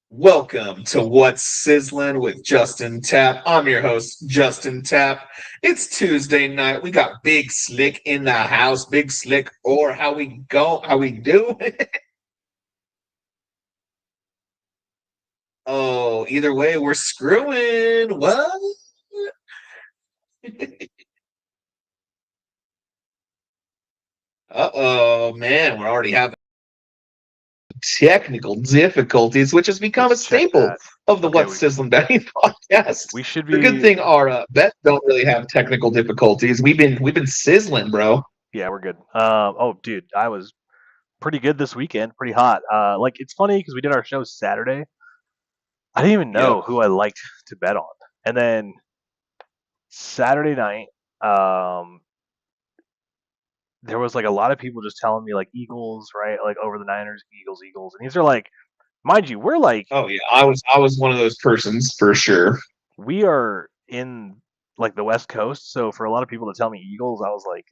Welcome to What's Sizzlin with Justin Tapp. I'm your host, Justin Tapp. It's Tuesday night. We got Big Slick in the house. Big Slick, or how we go, how we do. Oh, either way, we're screwing. What? Uh-oh, man, we're already having technical difficulties, which has become a Let's check staple that. of the Okay, What's Sizzling Betting podcast. we should The good be. thing our bets don't really have technical difficulties. We've been sizzling, bro. Yeah, we're good. Oh, dude, I was pretty good this weekend. Pretty hot. Like it's funny because we did our show Saturday. I didn't even Yep. know who I liked to bet on, and then Saturday night, um, there was like a lot of people just telling me like Eagles, right? Like over the Niners, Eagles, Eagles, and these are like, mind you, we're like Oh yeah, I was one of those persons for sure. we are in like the West Coast, so for a lot of people to tell me Eagles, I was like,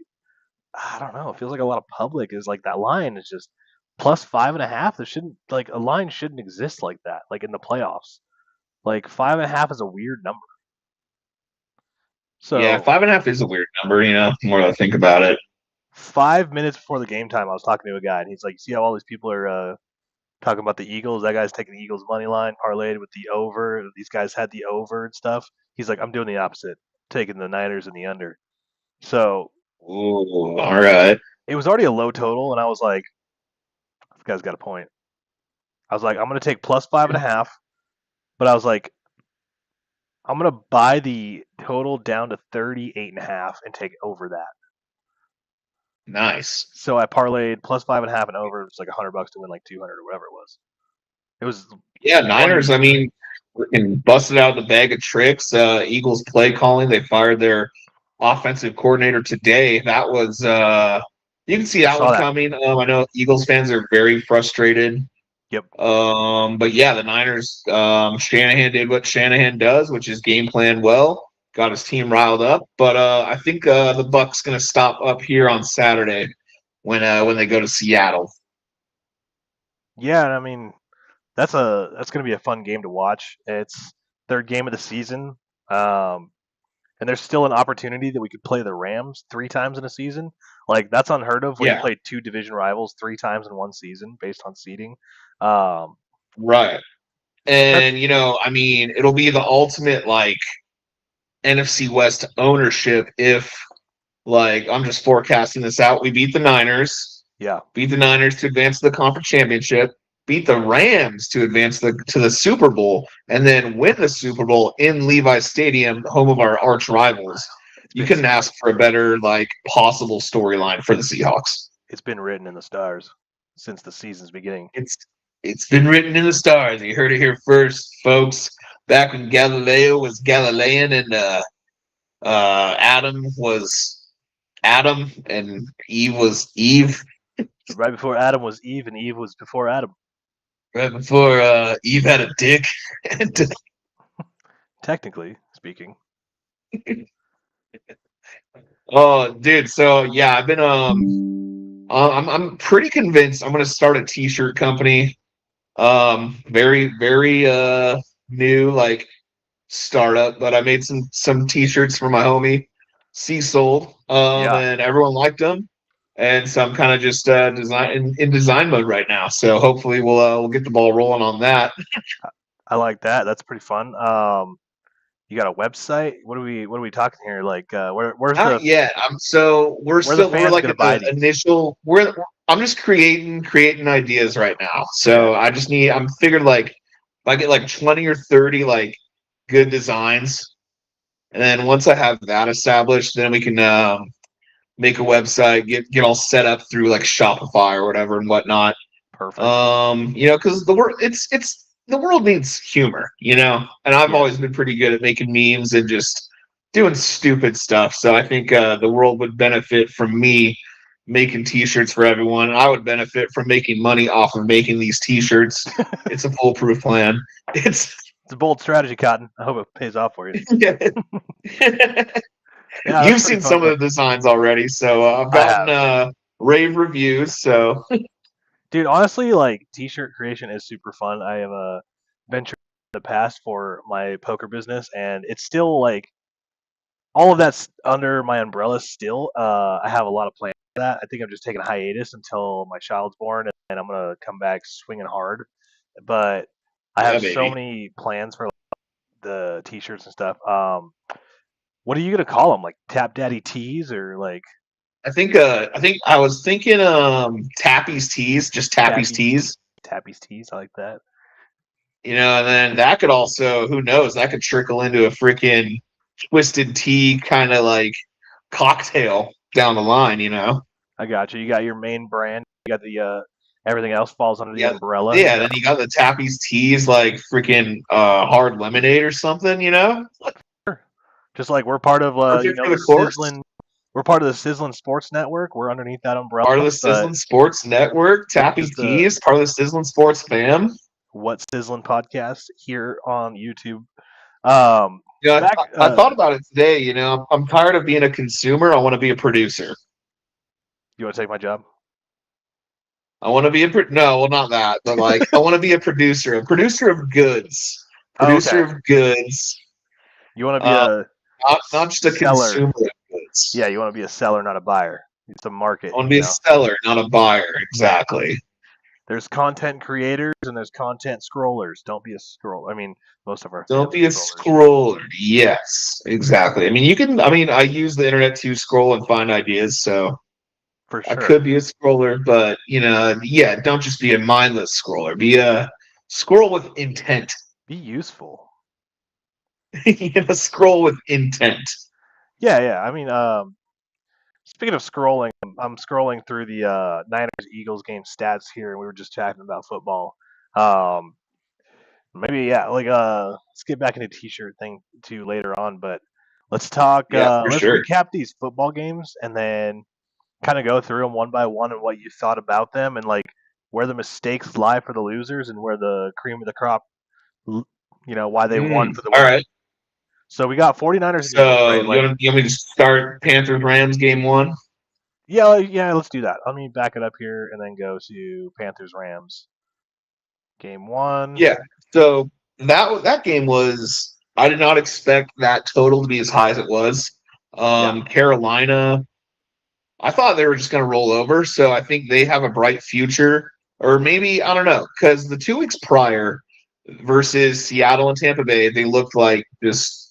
I don't know. It feels like a lot of public is like that line is just plus 5.5. There shouldn't like a line shouldn't exist like that. Like in the playoffs, like 5.5 is a weird number. Yeah, So 5.5 is a weird number, the more I think about it. 5 minutes before the game time, I was talking to a guy, and he's like, "You see how all these people are talking about the Eagles? That guy's taking the Eagles money line, parlayed with the over. These guys had the over and stuff." He's like, "I'm doing the opposite, taking the Niners and the under." So Ooh, all right. it was already a low total, and I was like, "This guy's got a point." I was like, "I'm gonna take plus 5.5," but I was like, I'm gonna buy the total down to 38.5 and take over that. Nice. So I parlayed plus 5.5 and over. It was like $100 to win like 200 or whatever it was. It was Yeah, Niners, funny. I mean, freaking busted out the bag of tricks. Eagles play calling. They fired their offensive coordinator today. That was you can see I that saw one that. coming. I know Eagles fans are very frustrated. Yep. But yeah, the Niners, Shanahan did what Shanahan does, which is game plan well, got his team riled up. But I think the Bucks gonna stop up here on Saturday when they go to Seattle. Yeah, and I mean that's gonna be a fun game to watch. It's third game of the season, um, and there's still an opportunity that we could play the Rams 3 times in a season. Like that's unheard of where you Yeah, play two division rivals 3 times in one season based on seeding. Um, right. that's And I mean, it'll be the ultimate like NFC West ownership if like I'm just forecasting this out. We yeah, beat the Niners to advance to the conference championship, beat the Rams to advance to the Super Bowl, and then win the Super Bowl in Levi's Stadium, home of our arch rivals. it's You been couldn't ask for a better like possible storyline for the Seahawks. it's been written in the stars since the season's beginning. It's it's been written in the stars. You heard it here first, folks. Back when Galileo was Galilean and Adam was Adam and Eve was Eve. Right before Adam was Eve, and Eve was before Adam. Right before Eve had a dick. And, Technically speaking. oh, dude. So yeah, I've been I'm pretty convinced I'm gonna start a t-shirt company. Very very new like startup, but I made some t-shirts for my homie C sold. Yeah, And everyone liked them. and so I'm kind of just in design mode right now. So hopefully we'll get the ball rolling on that. I like that. That's pretty fun. You got a website? What are we talking here? Like, where's Not the yet. So where are the we're fans like gonna at buy the these? initial. I'm just creating ideas right now. Okay, So I'm figured like if I get like 20 or 30 like good designs, and then once I have that established, then we can make a website, get all set up through like Shopify or whatever and whatnot. perfect. Because the world needs humor, and I've Yes, always been pretty good at making memes and just doing stupid stuff. So I think the world would benefit from me making T-shirts for everyone, and I would benefit from making money off of making these T-shirts. It's a foolproof plan. It's it's a bold strategy, Cotton. I hope it pays off for you. Yeah, that's You've pretty seen fun, some of man. the designs already, so I've I gotten have, rave reviews. So dude. Honestly, like t-shirt creation is super fun. I have ventured in the past for my poker business, and it's still like all of that's under my umbrella still. I have a lot of plans for that. I think I'm just taking a hiatus until my child's born, and I'm gonna come back swinging hard. But I yeah, have so baby. many plans for like, the t-shirts and stuff. What are you gonna call them? Like Tap Daddy Tees or like I think I was thinking Tappy's Tees, just Tappy's Tappy's Tees. Tappy's Tees? I like that. And then that could also, who knows, that could trickle into a freaking twisted tea kind of like cocktail down the line. I got you. You got your main brand. You got the everything else falls under the Yeah. umbrella. Yeah, then you got the Tappy's Tees like freaking hard lemonade or something. Just like we're part of Perfect for the the course. Sizzlin. We're part of the Sizzlin Sports Network. We're underneath that umbrella. Part of the But Sizzlin Sports Network, this Tappy is the Tees, part of the Sizzlin Sports fam. What Sizzlin podcast here on YouTube. Um, back. I thought about it today. I'm tired of being a consumer. I want to be a producer. You want to take my job? I want to be no, well, not that, but like I want to be a producer of goods, Oh, producer okay. of goods, You want to be uh, a not just a seller. consumer of Yeah, goods. you want to be a seller, not a buyer. It's a I market. want to be a seller, not a buyer. Exactly. There's content creators and there's content scrollers. Don't be a scroll. I mean, most of our Don't family be a scrollers scroller. Yes, exactly. I mean, you can. I mean, I use the internet to scroll and find ideas, so for I sure. could be a scroller, but yeah, don't just be a mindless scroller. Be a scroll with intent. Be useful. Scroll with intent. Yeah, yeah. I mean, speaking of scrolling, I'm scrolling through the Niners Eagles game stats here, and we were just chatting about football. Um, maybe yeah, like let's get back into t-shirt thing too later on, but let's talk. Yeah, for Let's sure. recap these football games and then kind of go through them one by one and what you thought about them and like where the mistakes lie for the losers and where the cream of the crop, why they won for the All win. right. So we got 49ers and Eagles, So right? Like, you want me to start Panthers Rams game one? yeah, yeah, let's do that. Let me back it up here and then go to Panthers Rams game one. Yeah. So that game was I did not expect that total to be as high as it was. Yeah, Carolina, I thought they were just going to roll over. So I think they have a bright future, or maybe I don't know, because the 2 weeks prior versus Seattle and Tampa Bay, they looked like just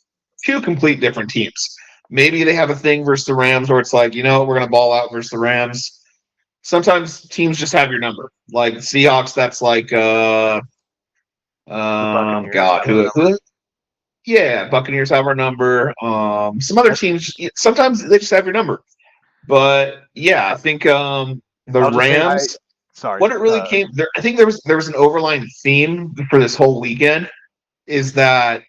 two complete different teams. Maybe they have a thing versus the Rams where it's like, we're going to ball out versus the Rams. Sometimes teams just have your number. Like Seahawks, that's like the Buccaneers God, have our number. yeah, Buccaneers have our number. Some other That's, teams sometimes they just have your number. But yeah, I think the I'll just say I. Rams Sorry. what it really came there I think there was an overlying theme for this whole weekend is that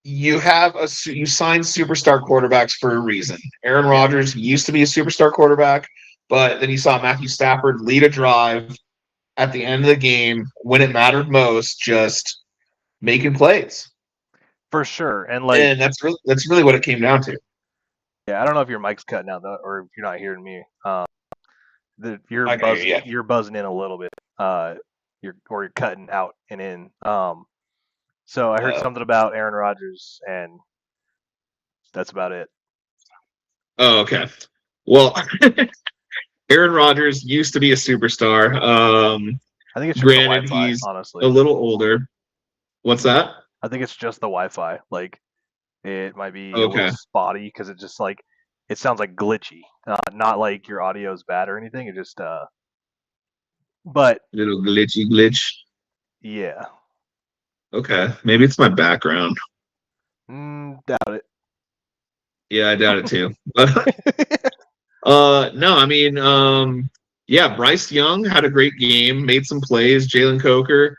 you sign superstar quarterbacks for a reason. Aaron Yeah, Rodgers used to be a superstar quarterback, but then you saw Matthew Stafford lead a drive at the end of the game when it mattered most, just making plays. for sure. And like, And that's really what it came down to. yeah, I don't know if your mic's cutting out though, or if you're not hearing me. You're I can hear buzzing. you. You're buzzing in a little bit. You're cutting out and in. So I heard Uh, something about Aaron Rodgers, and that's about it. oh, okay. Well, Aaron Rodgers used to be a superstar. I think it's just the Granted, Wi-Fi, he's a honestly. little older. What's that? I think it's just the Wi-Fi. Like it might be a little Okay, spotty because it just like it sounds like glitchy. Not like your audio is bad or anything. It just but little glitchy glitch. yeah. Okay, maybe it's my background. Doubt Yeah, I doubt it too. But it. no, I mean, yeah, Bryce Young had a great game, made some plays. Jalen Coker.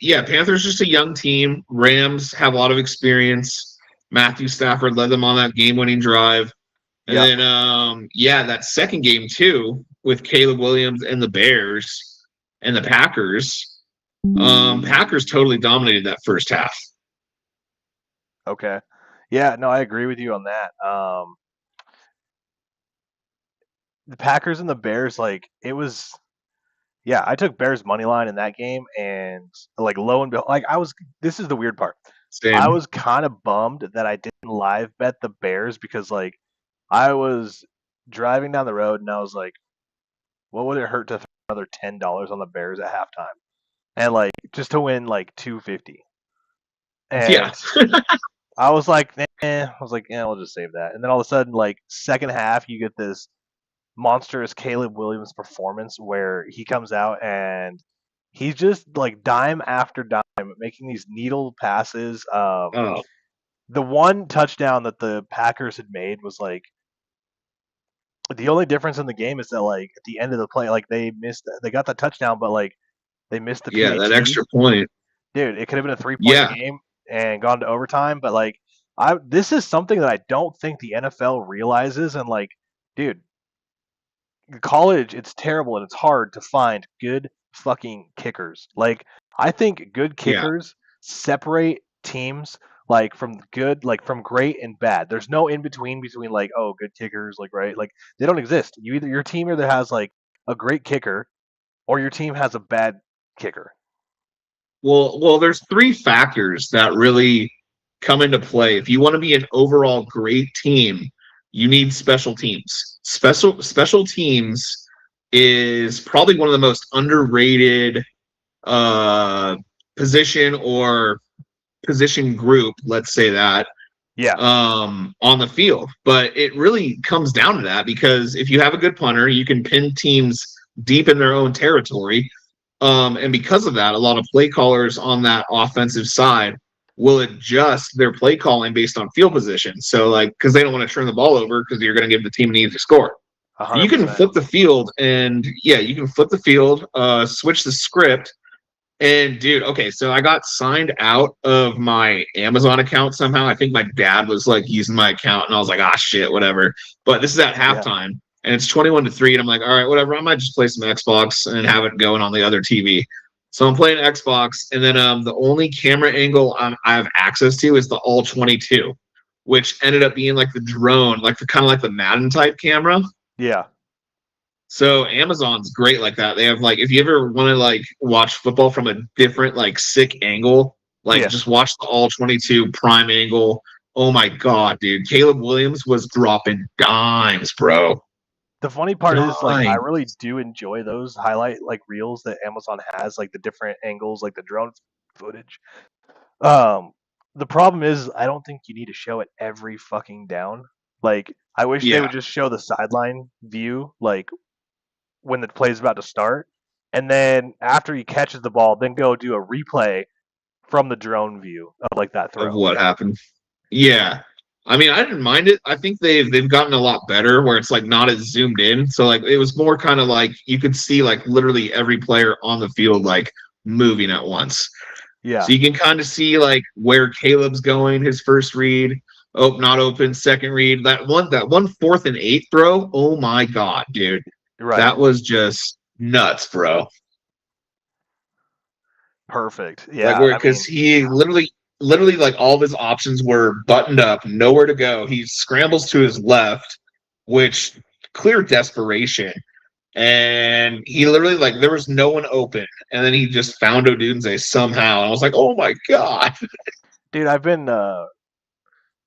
Yeah, Panthers just a young team. Rams have a lot of experience. Matthew Stafford led them on that game-winning drive. And Yep. then, yeah, that second game too with Caleb Williams and the Bears and the Packers. Packers totally dominated that first half. Okay. Yeah. No, I agree with you on that. The Packers and the Bears, like it was. Yeah, I took Bears money line in that game, and like lo and behold, like I was. This is the weird part. I Same. was kind of bummed that I didn't live bet the Bears because like I was driving down the road and I was like, what would it hurt to throw another $10 on the Bears at halftime and like just to win like 250? Yeah. And I was like, yeah, we'll just save that. And then all of a sudden, like second half, you get this monstrous Caleb Williams performance where he comes out and he's just like dime after dime making these needle passes. Oh, The one touchdown that the Packers had made was like the only difference in the game is that like at the end of the play, like they got the touchdown, but like they missed the yeah, that PAT. extra point. Dude, it could have been a 3 point Yeah. game and gone to overtime, but like I this is something that I don't think the NFL realizes and like, dude, college it's terrible and it's hard to find good fucking kickers. Like I think good Yeah. kickers separate teams like from good like from great and bad. There's no in between like oh good kickers like right like they don't exist. You either your team either has like a great kicker or your team has a bad kicker. Well, there's three factors that really come into play. If you want to be an overall great team, you need special teams. Special teams is probably one of the most underrated uh position or position group, let's say that, Yeah, on the field. But it really comes down to that because if you have a good punter, you can pin teams deep in their own territory. And because of that, a lot of play callers on that offensive side will adjust their play calling based on field position. So, like, because they don't want to turn the ball over because you're going to give the team an easy score. You can 100%. flip the field, and yeah, you can flip the field, switch the script, and dude, okay, so I got signed out of my Amazon account somehow. I think my dad was like using my account, and I was like, ah, shit, whatever. But this is at Yeah. halftime, and it's 21-3, and I'm like, all right, whatever. I might just play some Xbox and have it going on the other TV. So I'm playing Xbox, and then the only camera angle I have access to is the all 22, which ended up being like the drone, like the kind of like the Madden type camera. Yeah. So Amazon's great like that. They have like if you ever want to like watch football from a different like sick angle, like Yeah. just watch the all 22 prime angle. Oh my god, dude. Caleb Williams was dropping dimes, bro. The funny part is like I Dimes. really do enjoy those highlight like reels that Amazon has, like the different angles, like the drone footage. Um, the problem is I don't think you need to show it every fucking down. Like I wish they Yeah. would just show the sideline view, like when the play's about to start, and then after he catches the ball, then go do a replay from the drone view of like that Of throw. what happened. Yeah. I mean, I didn't mind it. I think they've gotten a lot better where it's like not as zoomed in. So like it was more kind of like you could see like literally every player on the field like moving at once. Yeah, So you can kind of see like where Caleb's going, his first read. Oh, not open, second read. That one 4th and 8 throw. Oh my god, dude. right. That was just nuts, bro. Perfect. Like Yeah, where I because mean, he literally like all of his options were buttoned up, nowhere to go. He scrambles to his left, which clear desperation. And he literally like there was no one open, and then he just found Odunze somehow. And I was like, oh my god. dude, I've been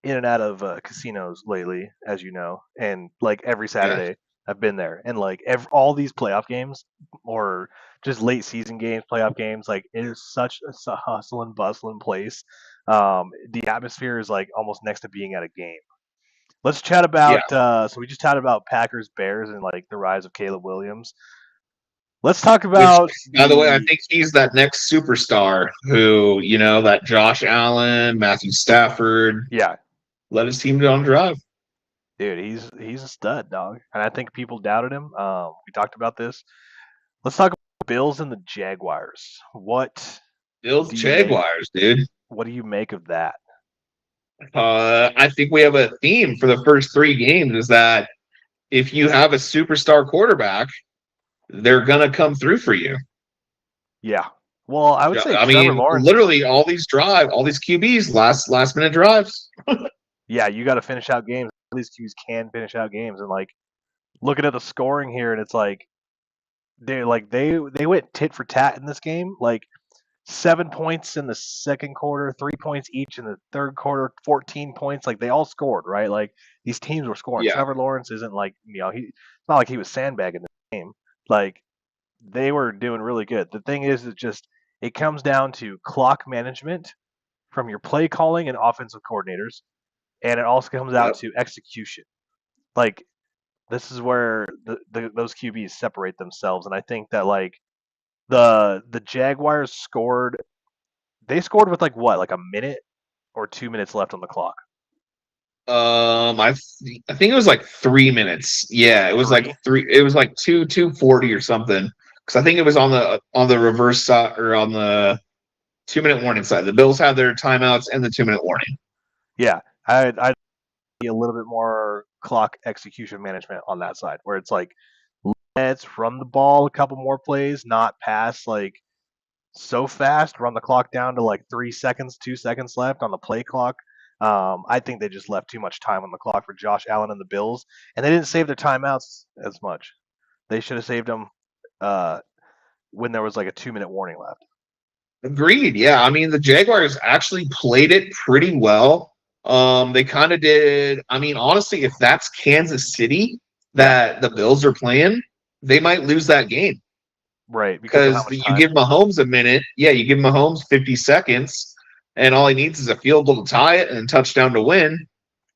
in and out of casinos lately, as you know, and like every Yeah. Saturday. I've been there, and like all these playoff games or just late season games, playoff games, like it is such a hustle and bustling place. The atmosphere is like almost next to being at a game. Let's chat Yeah. about. So we just chatted about Packers, Bears, and like the rise of Caleb Williams. Let's talk Which, about by the way, I the. think he's that next superstar who, that Josh Allen, Matthew Stafford Yeah, led his team on drive. dude, he's a stud, dog, and I think people doubted him. We talked about this. Let's talk about Bills and the Jaguars. Bills Do you make? Jaguars, dude. What do you make of that? I think we have a theme for the first three games is that if you have a superstar quarterback, they're gonna come through for you. Yeah. Well, I would say I Trevor mean, Lawrence is. literally all these QBs last minute drives. Yeah, you got to finish out games. All these Qs can finish out games, and like looking at the scoring here, and it's like they went tit for tat in this game. Like 7 points in the second quarter, 3 points each in the third quarter, 14 points. Like they all scored, right? Like these teams were scoring. Yeah, Trevor Lawrence isn't like it's not like he was sandbagging the game. Like they were doing really good. The thing is, it comes down to clock management from your play calling and offensive coordinators, and it also comes out yep. to execution. Like this is where those QBs separate themselves, and I think that like the Jaguars scored. They scored with like a minute or 2 minutes left on the clock. I think it was like 3 minutes. Yeah, it was like Three. three. It was like 2:40 or something. Because I think it was on the reverse side or on the 2 minute warning side. The Bills had their timeouts and the 2 minute warning. Yeah, I'd be a little bit more clock execution management on that side, where it's like let's run the ball a couple more plays, not pass like so fast, run the clock down to like 3 seconds, 2 seconds left on the play clock. I think they just left too much time on the clock for Josh Allen and the Bills, and they didn't save their timeouts as much. They should have saved them uh, when there was like a 2 minute warning left. Agreed. Yeah, I mean the Jaguars actually played it pretty well. They kind of did. I mean, honestly, if that's Kansas City Yeah, that the Bills are playing, they might lose that game right, because of how because much you time. give Mahomes a minute. Yeah, you give Mahomes 50 seconds, and all he needs is a field goal to tie it and a touchdown to win.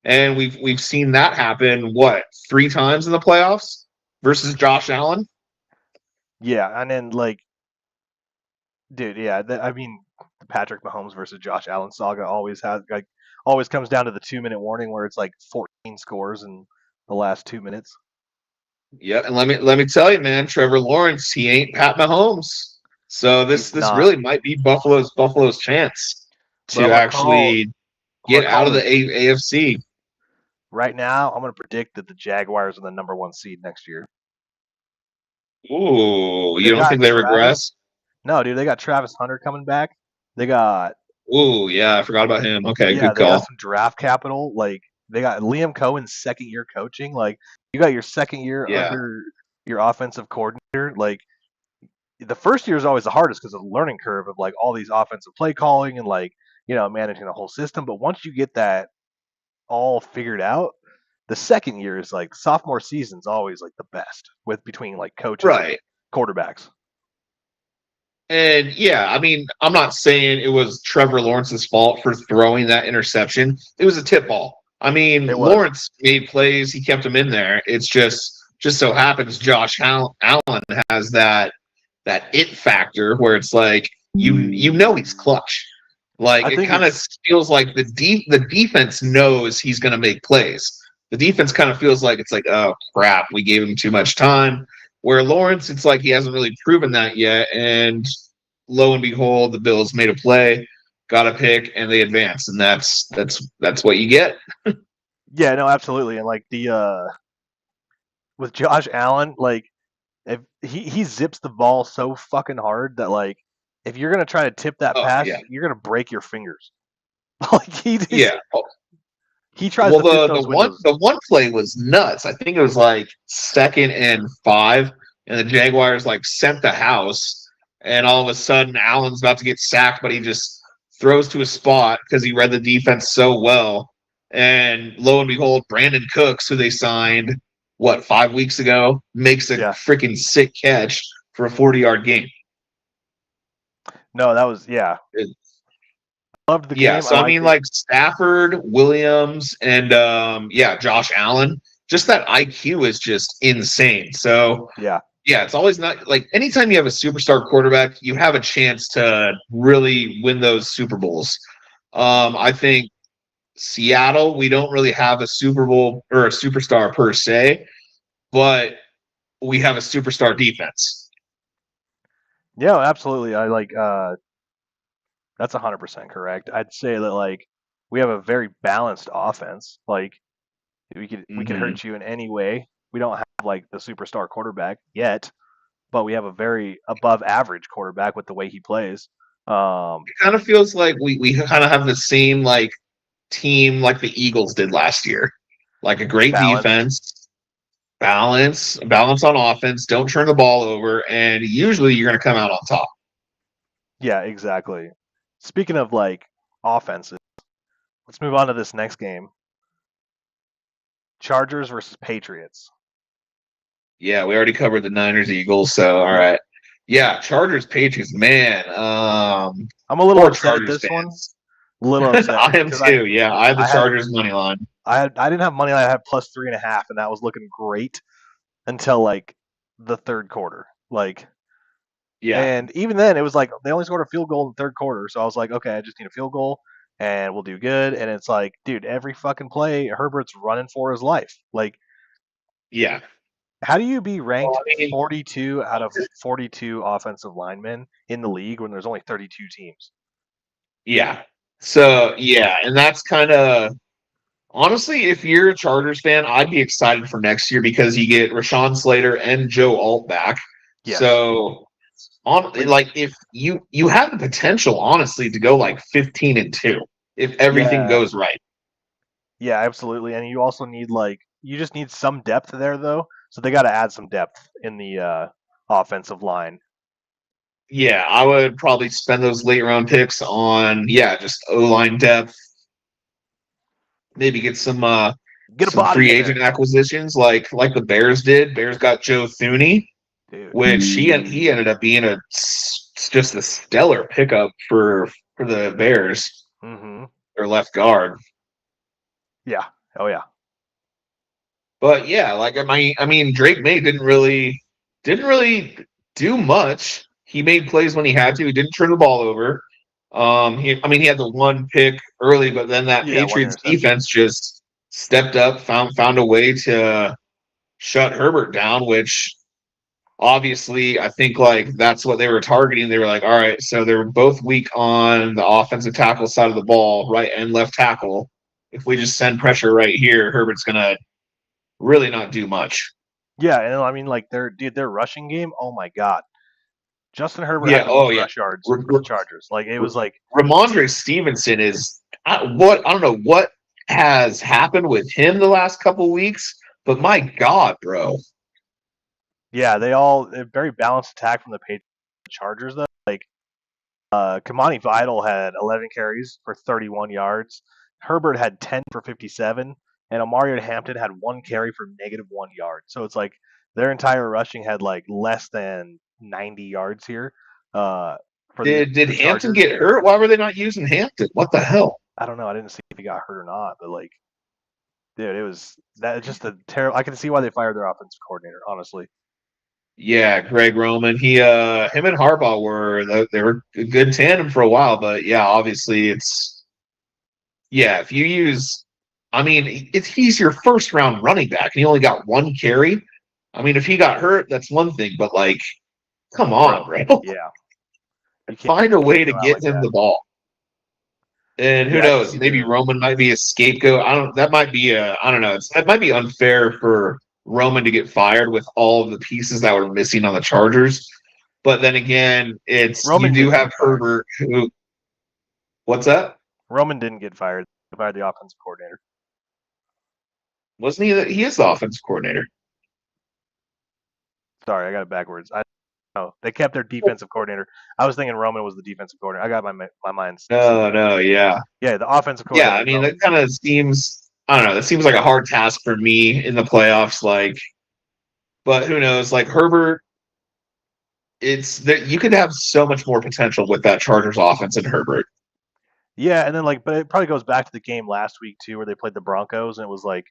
And we've seen that happen what 3 times in the playoffs versus Josh Allen. Yeah, and then like, dude, yeah, I mean, the Patrick Mahomes versus Josh Allen saga always comes down to the 2 minute warning where it's like 14 scores in the last 2 minutes. Yeah, and let me tell you, man, Trevor Lawrence, he ain't Pat Mahomes. So this He's this not, really might be Buffalo's chance but to actually I'm gonna get out call of the this AFC. right now. I'm gonna predict that the Jaguars are the number one seed next year. Ooh, you They don't got think they Travis. regress? No, dude, they got Travis Hunter coming back. They got Ooh, yeah, I forgot about him. Okay, Yeah, good they got call. some draft capital. Like they got Liam Cohen's second year coaching. Like you got your second year Yeah, under your offensive coordinator. Like the first year is always the hardest because of the learning curve of like all these offensive play calling and like managing the whole system. But once you get that all figured out, the second year is like sophomore season's always like the best with between like coaches and right. quarterbacks. And yeah, I mean, I'm not saying it was Trevor Lawrence's fault for throwing that interception. It was a tip ball. I mean, It was. Lawrence made plays, he kept him in there. It's just so happens Josh Allen has that it factor where it's like you know he's clutch. Like I it think kind of it's feels like the defense knows he's going to make plays. The defense kind of feels like it's like, oh crap, we gave him too much time. Where Lawrence, it's like he hasn't really proven that yet, and lo and behold, the Bills made a play, got a pick, and they advanced, and that's what you get. yeah, no, absolutely. And like the with Josh Allen, like if he zips the ball so fucking hard that like if you're gonna try to tip that Oh pass, yeah, you're gonna break your fingers. Like yeah. he tries Well, to fit the those one windows. the one play was nuts. I think it was like 2nd and 5, and the Jaguars like sent the house, and all of a sudden Allen's about to get sacked, but he just throws to a spot because he read the defense so well. And lo and behold, Brandon Cooks, who they signed, what, 5 weeks ago, makes a Yeah. freaking sick catch for a 40-yard gain. No, that was yeah. It, Loved the yeah, game. I so I liked mean, it. like Stafford, Williams, and yeah, Josh Allen. Just that IQ is just insane. So Yeah. yeah, it's always not like anytime you have a superstar quarterback, you have a chance to really win those Super Bowls. I think Seattle, we don't really have a Super Bowl or a superstar per se, but we have a superstar defense. Yeah, absolutely. I like that's 100% correct. I'd say that like we have a very balanced offense. Like we could Mm-hmm. hurt you in any way. We don't have like the superstar quarterback yet, but we have a very above average quarterback with the way he plays. Um, It kind of feels like we kind of have the same like team like the Eagles did last year. Like a great balance. defense, balance on offense, don't turn the ball over, and usually you're going to come out on top. Yeah, exactly. Speaking of like offenses, let's move on to this next game. Chargers versus Patriots. Yeah, we already covered the Niners Eagles, so all Yep. right. Yeah, Chargers Patriots, man. I'm a little Poor upset at Chargers this one. fans. A little upset I am because I too. Yeah, I have the I had Chargers money line. I didn't have money. I had plus 3.5, and that was looking great until like the third quarter. Like, Yeah, and even then, it was like they only scored a field goal in the third quarter. So I was like, okay, I just need a field goal, and we'll do good. And it's like, dude, every fucking play, Herbert's running for his life. Like, yeah. how do you be Well, ranked I mean, 42 out of 42 offensive linemen in the league when there's only 32 teams? yeah. So yeah, and that's kind of honestly, if you're a Chargers fan, I'd be excited for next year because you get Rashawn Slater and Joe Alt back. Yes. So on We, like if you have the potential, honestly, to go like 15-2 if everything yeah, goes right. yeah, absolutely. And you also need like you just need some depth there though. So they got to add some depth in the offensive line. Yeah, I would probably spend those late round picks on just O line depth. Maybe get Get a some body free in agent there, acquisitions like the Bears did. Bears got Joe Thuney, dude. which he ended up being just a stellar pickup for the Bears, Mm-hmm. their left guard. Yeah. Oh yeah. But yeah, like I mean Drake May didn't really do much. He made plays when he had to. He didn't turn the ball over. He had the one pick early, but then that Yeah. One Patriots interception. defense just stepped up, found a way to shut Herbert down, which obviously I think like that's what they were targeting. They were like, all right, so they're both weak on the offensive tackle side of the ball, right and left tackle. If we just send pressure right here, Herbert's gonna really not do much. Yeah, and I mean like their rushing game. Oh my god, Justin Herbert had Yeah. the Oh most yeah. rush yards R- for the Chargers. Like it was like Ramondre Stevenson is I don't know what has happened with him the last couple weeks, but my God, bro. yeah, they're very balanced attack from the Chargers though. Like Kamani Vidal had 11 carries for 31 yards. Herbert had 10 for 57, and Amari Hampton had 1 carry for -1 yard. So it's like their entire rushing had like less than 90 yards here uh, for Did the Hampton Chargers. get hurt? Why were they not using Hampton? What the hell? I don't know. I didn't see if he got hurt or not, but like, dude, it was that just a terrible. I can see why they fired their offensive coordinator. Honestly, Yeah, Greg Roman. Him and Harbaugh they were a good tandem for a while, but yeah, obviously if you use, I mean, he's your first round running back, and he only got one carry. I mean, if he got hurt, that's one thing, but like, come on, bro. bro. Yeah, you can't Find a you can't way to go out get like him that. the ball. And who Yeah, I can knows? see Maybe the Roman might be a scapegoat. I don't. That might be a. I don't know. That might be unfair for Roman to get fired with all of the pieces that were missing on the Chargers. But then again, it's you Roman do didn't have get fired. Herbert. Who? What's that? Roman didn't get fired. They fired the offensive coordinator. Wasn't he? He is the offensive coordinator. Sorry, I got it backwards. I no, they kept their defensive coordinator. I was thinking Roman was the defensive coordinator. I got my mind No, synced up. no, yeah, Yeah, the offensive yeah. coordinator I is mean, that Roman. kind of seems. I don't know. That seems like a hard task for me in the playoffs. Like, but who knows? Like Herbert, it's that you could have so much more potential with that Chargers offense than Herbert. Yeah, and then but it probably goes back to the game last week too, where they played the Broncos, and it was like,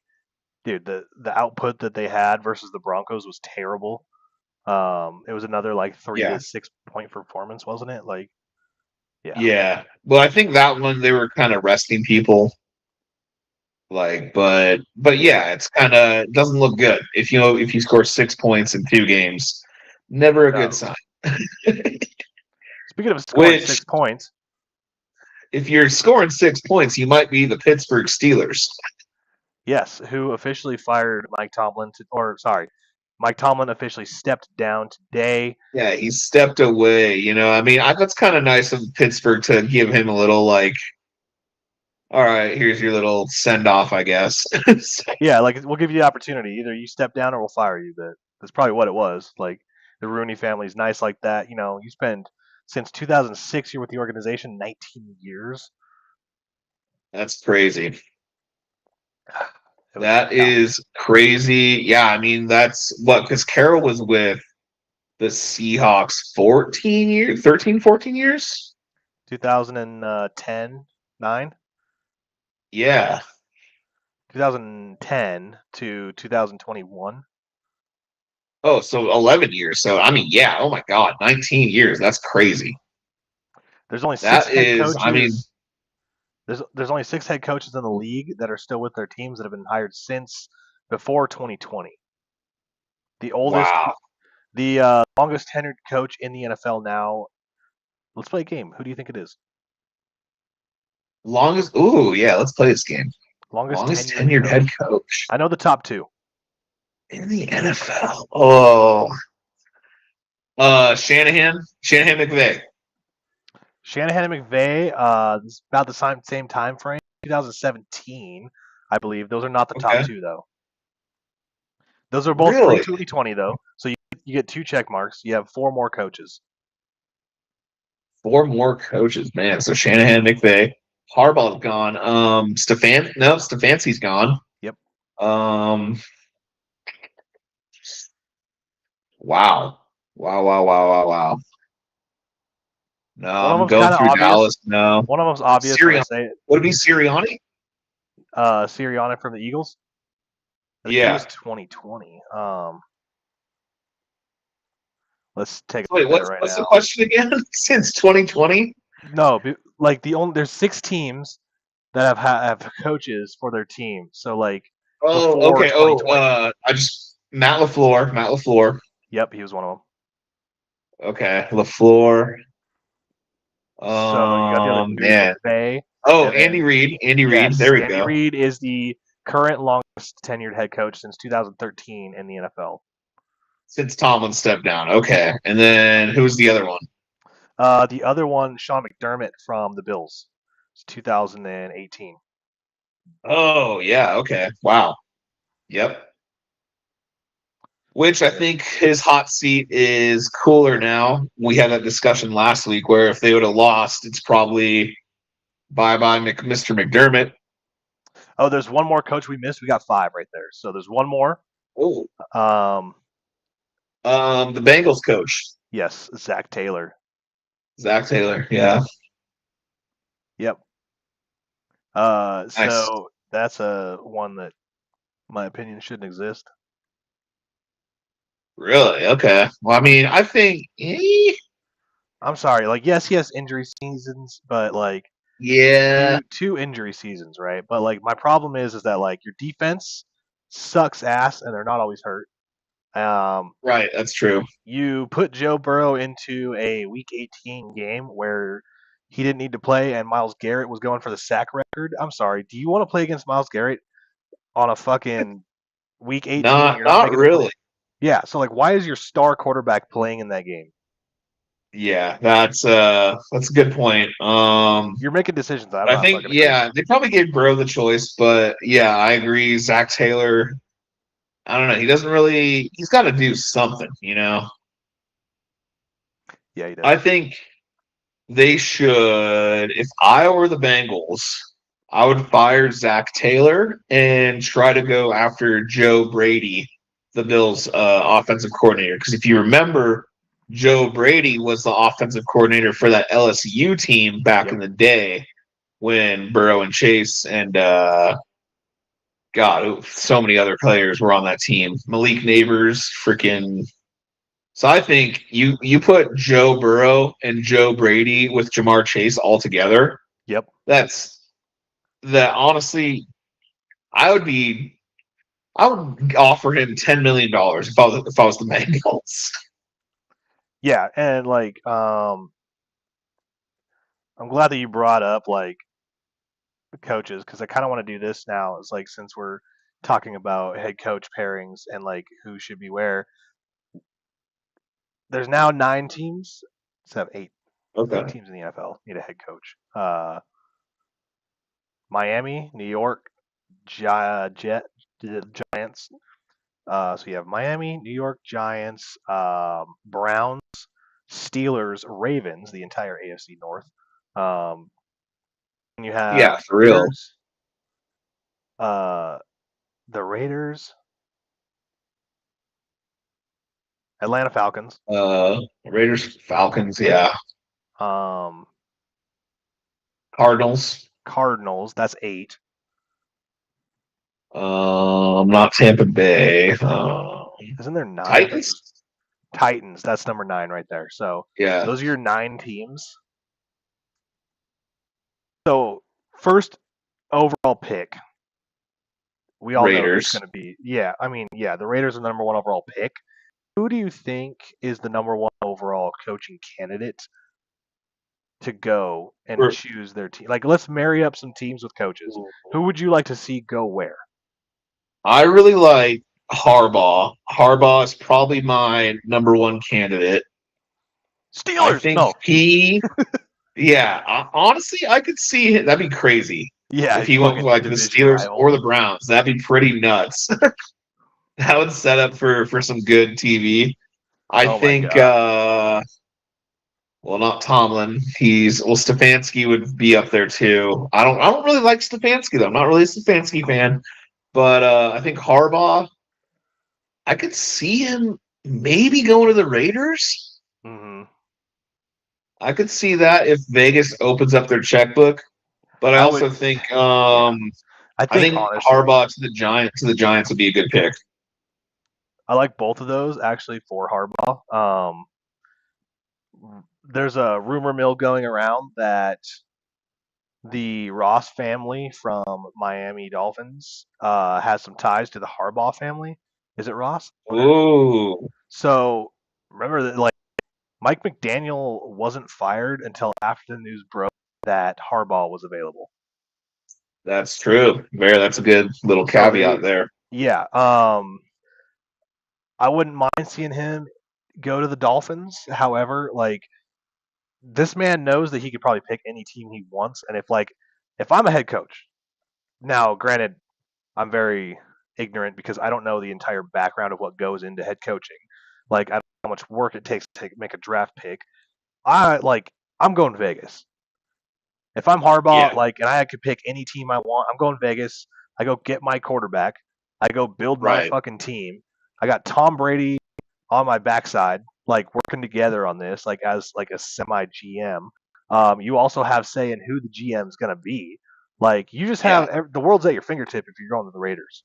dude, the output that they had versus the Broncos was terrible. It was another like 3 to 6 point performance, wasn't it? Like, yeah, Yeah. Well, I think that one they were kind of resting people. Like, but yeah. yeah, it's kind of doesn't look good if you score 6 points in 2 games. Never a good No. sign. Speaking of scoring Which, 6 points, if you're scoring 6 points, you might be the Pittsburgh Steelers. yes, who officially fired Mike Tomlin? Mike Tomlin officially stepped down today. Yeah, he stepped away. I mean, that's kind of nice of Pittsburgh to give him a little like, all right, here's your little send off, I guess. Yeah, like we'll give you the opportunity. Either you step down or we'll fire you. That's probably what it was. Like the Rooney family's nice like that. You spend since 2006 you're with the organization, 19 years. That's crazy. It was That is crazy. Yeah, I mean, that's what, because Carroll was with the Seahawks 14 years, 13, 14 years. 2010, 9, Yeah. 2010 to 2021. Oh, so 11 years. So, I mean, yeah. Oh my God. 19 years. That's crazy. There's only six That head is, I mean, coaches. There's only six head coaches in the league that are still with their teams that have been hired since before 2020. The oldest, wow. the longest tenured coach in the NFL now. Let's play a game. Who do you think it is? Longest, ooh, yeah. Let's play this game. Longest Longest tenured tenured head coach. coach I know the top two. in the NFL. Oh, Shanahan McVay. Shanahan and McVay. It's about the same time frame. 2017, I believe. Those are not the top Okay. two though. Those are both pre Really? 2020 though. So you get two check marks. You have four more coaches. Four more coaches, man. So Shanahan, McVay, Harbaugh's gone. Stefanski's gone. Yep. Um, wow, wow. No, One of I'm them's going kind of through obvious. Dallas. No, One of them's obvious when I Sirianni. say it. Would it be Sirianni? Sirianni from the Eagles. He was Yeah. 2020. Let's take a Wait, look at it what's right what's the now. question again? Since 2020? No, like there's six teams that have coaches for their team. So like Oh, before okay. 2020. I just Matt LaFleur. Matt LaFleur. Yep, he was one of them. Okay, LaFleur. So you got the other two, Man. McVay, Oh, and Andy then Reid. Andy Reid. yes, There we Andy go. Reid is the current longest tenured head coach since 2013 in the NFL. Since Tomlin stepped down. Okay. And then who's the other one? The other one, Sean McDermott from the Bills, it's 2018. Oh, yeah. Okay. Wow. Yep. Which I Yep. think his hot seat is cooler now. We had that discussion last week where if they would have lost, it's probably bye bye Mr. McDermott. Oh, there's one more coach we missed. We got five right there. So there's one more. Oh, Um, the Bengals coach, yes, Zach Taylor. Zach Taylor. Yeah. Yep. Nice. So that's a one that, in my opinion, shouldn't exist. Really? Okay. Well, I mean, I think, I'm sorry. Like, yes, he has injury seasons, but like yeah. two injury seasons, right? But like my problem is that like your defense sucks ass and they're not always hurt. Um, Right. That's true. you put Joe Burrow into a Week 18 game where he didn't need to play, and Miles Garrett was going for the sack record. I'm sorry. Do you want to play against Miles Garrett on a fucking Week 18 and Not you're not not making the play? really. Yeah. So like, why is your star quarterback playing in that game? Yeah, that's a good point. You're making decisions that I'm I not think fucking agreeing yeah, with. they probably gave Burrow the choice, but yeah, I agree. Zach Taylor, I don't know. He doesn't really. He's got to do something. Yeah, he does. I think they should. If I were the Bengals, I would fire Zach Taylor and try to go after Joe Brady, the Bills' offensive coordinator. Because if you remember, Joe Brady was the offensive coordinator for that LSU team back Yep. in the day when Burrow and Chase and God, so many other players were on that team. Malik Neighbors, freaking. So I think you put Joe Burrow and Joe Brady with Jamar Chase all together. Yep. That's that. Honestly, I would be. I would offer him $10 million if I was the Bengals. Yeah, and like I'm glad that you brought up like the coaches because I kind of want to do this now. It's like since we're talking about head coach pairings and like who should be where. There's now 9 teams. So have eight Okay. teams in the NFL need a head coach. Miami, New York, Giants. So you have Miami, New York Giants, Browns, Steelers, Ravens, the entire AFC North. Um, you have Yeah, for real. Raiders, uh, the Raiders, Atlanta Falcons, Raiders, Falcons, yeah. um, Cardinals. Cardinals. That's 8. Not Tampa Bay. Isn't there 9? Or Titans. just Titans? That's number 9 right there. So Yeah, those are your 9 teams. So first overall pick, we all know who it's Raiders. going to be. Yeah, I mean, yeah, the Raiders are the number 1 overall pick. Who do you think is the number 1 overall coaching candidate to go and For- choose their team? Like, let's marry up some teams with coaches. Who would you like to see go where? I really like Harbaugh. Harbaugh is probably my number one candidate. I Steelers. think No. yeah, honestly, I could see it. That'd be crazy Yeah, if he went going with to like the division Steelers rival. or the Browns. That'd be pretty nuts. That would set up for some good TV. I Oh my think god. well, not Tomlin. Stefanski would be up there too. I don't really like Stefanski though. I'm not really a Stefanski fan, but I think Harbaugh. I could see him maybe going to the Raiders. Hmm. I could see that if Vegas opens up their checkbook. But I I would. also think Yeah. I I think think honestly, Harbaugh to the Giants would be a good pick. I like both of those actually for Harbaugh. There's a rumor mill going around that the Ross family from Miami Dolphins has some ties to the Harbaugh family. Is it Ross? Owner? Ooh, So remember that like Mike McDaniel wasn't fired until after the news broke that Harbaugh was available. that's true. That's a good little So caveat there. yeah, I wouldn't mind seeing him go to the Dolphins. However, like this man knows that he could probably pick any team he wants, and if I'm a head coach, now granted, I'm very ignorant because I don't know the entire background of what goes into head coaching. Like I don't know how much work it takes to make a draft pick. I'm going to Vegas. If I'm Harbaugh, Yeah, like, and I could pick any team I want, I'm going to Vegas. I go get my quarterback. I go build my right. fucking team. I got Tom Brady on my backside, like working together on this, like as like a semi GM. You also have say in who the GM is gonna be. Like you just Yeah, have the world's at your fingertip if you're going to the Raiders.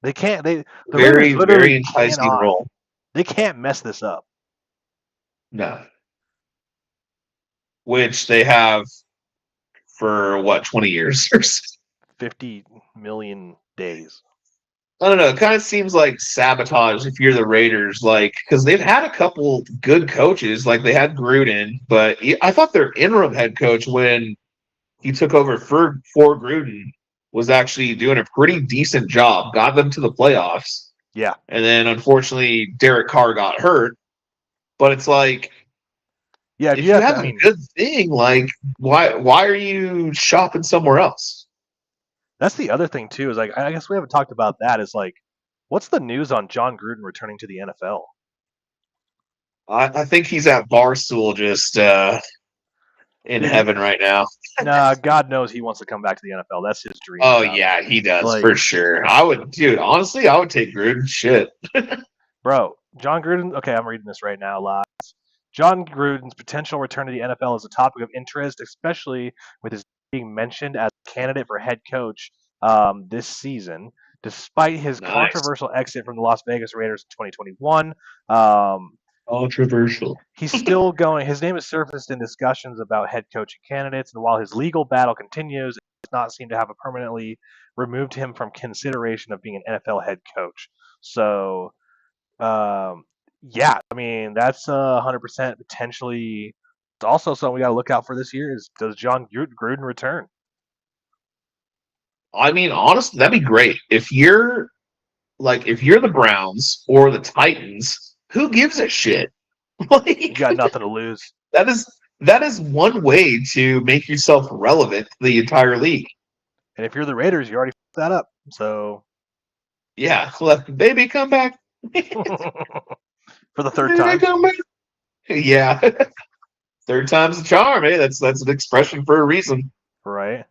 They can't. The Raiders very literally very enticing cannot. role. They can't mess this up. No, which they have for what 20 years. 50 million days. I don't know. It kind of seems like sabotage if you're the Raiders, like because they've had a couple good coaches. Like they had Gruden, but I thought their interim head coach when he took over for Gruden was actually doing a pretty decent job. Got them to the playoffs, Yeah, and then unfortunately Derek Carr got hurt. But it's like yeah. If you if you have to, have I a mean, good thing, like why are you shopping somewhere else? that's the other thing too. Is like I guess we haven't talked about that. Is like, what's the news on John Gruden returning to the NFL? I think he's at Barstool just in Dude, heaven right now. nah, God knows he wants to come back to the NFL. That's his dream Oh job. yeah, he does Like, for sure. I would, dude. Honestly, I would take Gruden. Shit. bro, John Gruden. Okay, I'm reading this right now live. John Gruden's potential return to the NFL is a topic of interest, especially with his being mentioned as a candidate for head coach this season. Despite his Nice. controversial exit from the Las Vegas Raiders in 2021, um, Controversial. he's still going. His name has surfaced in discussions about head coaching candidates, and while his legal battle continues, it does not seem to have permanently removed him from consideration of being an NFL head coach. So, um, yeah, I mean that's 100% potentially. It's also something we got to look out for this year. Is does John Gruden return? I mean, honestly, that'd be great. If you're the Browns or the Titans, who gives a shit? You Like got nothing to lose. that is that is one way to make yourself relevant to the entire league. And if you're the Raiders, you already fucked that up. So Yeah, let baby come back. for the third Baby time, come back. Yeah. Third time's the charm, eh? That's an expression for a reason. right?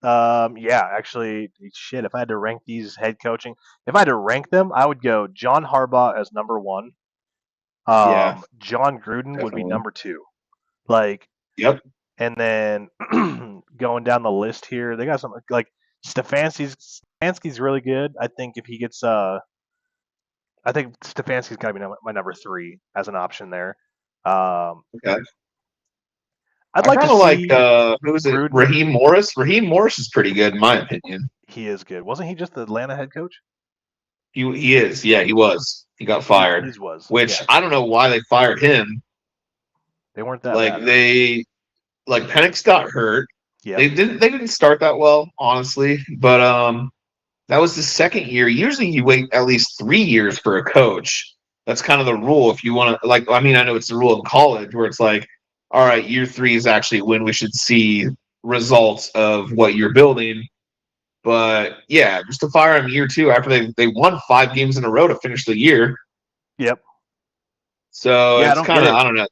Yeah, actually, shit. If I had to rank these head coaching, if I had to rank them, I would go John Harbaugh as number one. Yeah, John Gruden would be definitely. number two. Like, Yep. and then going down the list here, they got some like Stefanski's really good. I think if he gets, I think Stefanski's got to be my number three as an option there. Um, Okay. I'd I like to kind of like see who is it? Gruden. Raheem Morris. Raheem Morris is pretty good in my opinion. He is good. Wasn't he just the Atlanta head coach? He is. Yeah, he was. He got fired, His was. which Yeah, I don't know why they fired him. they weren't that Like bad. Penix got hurt. Yep. They didn't start that well, honestly. But that was the second year. Usually you wait at least 3 years for a coach. That's kind of the rule if you want to I mean, I know it's the rule in college where it's like, all right, year three is actually when we should see results of what you're building. But yeah, just to fire him year two after they won 5 games in a row to finish the year. Yep. So Yeah, I it's don't get kind of it. I don't know.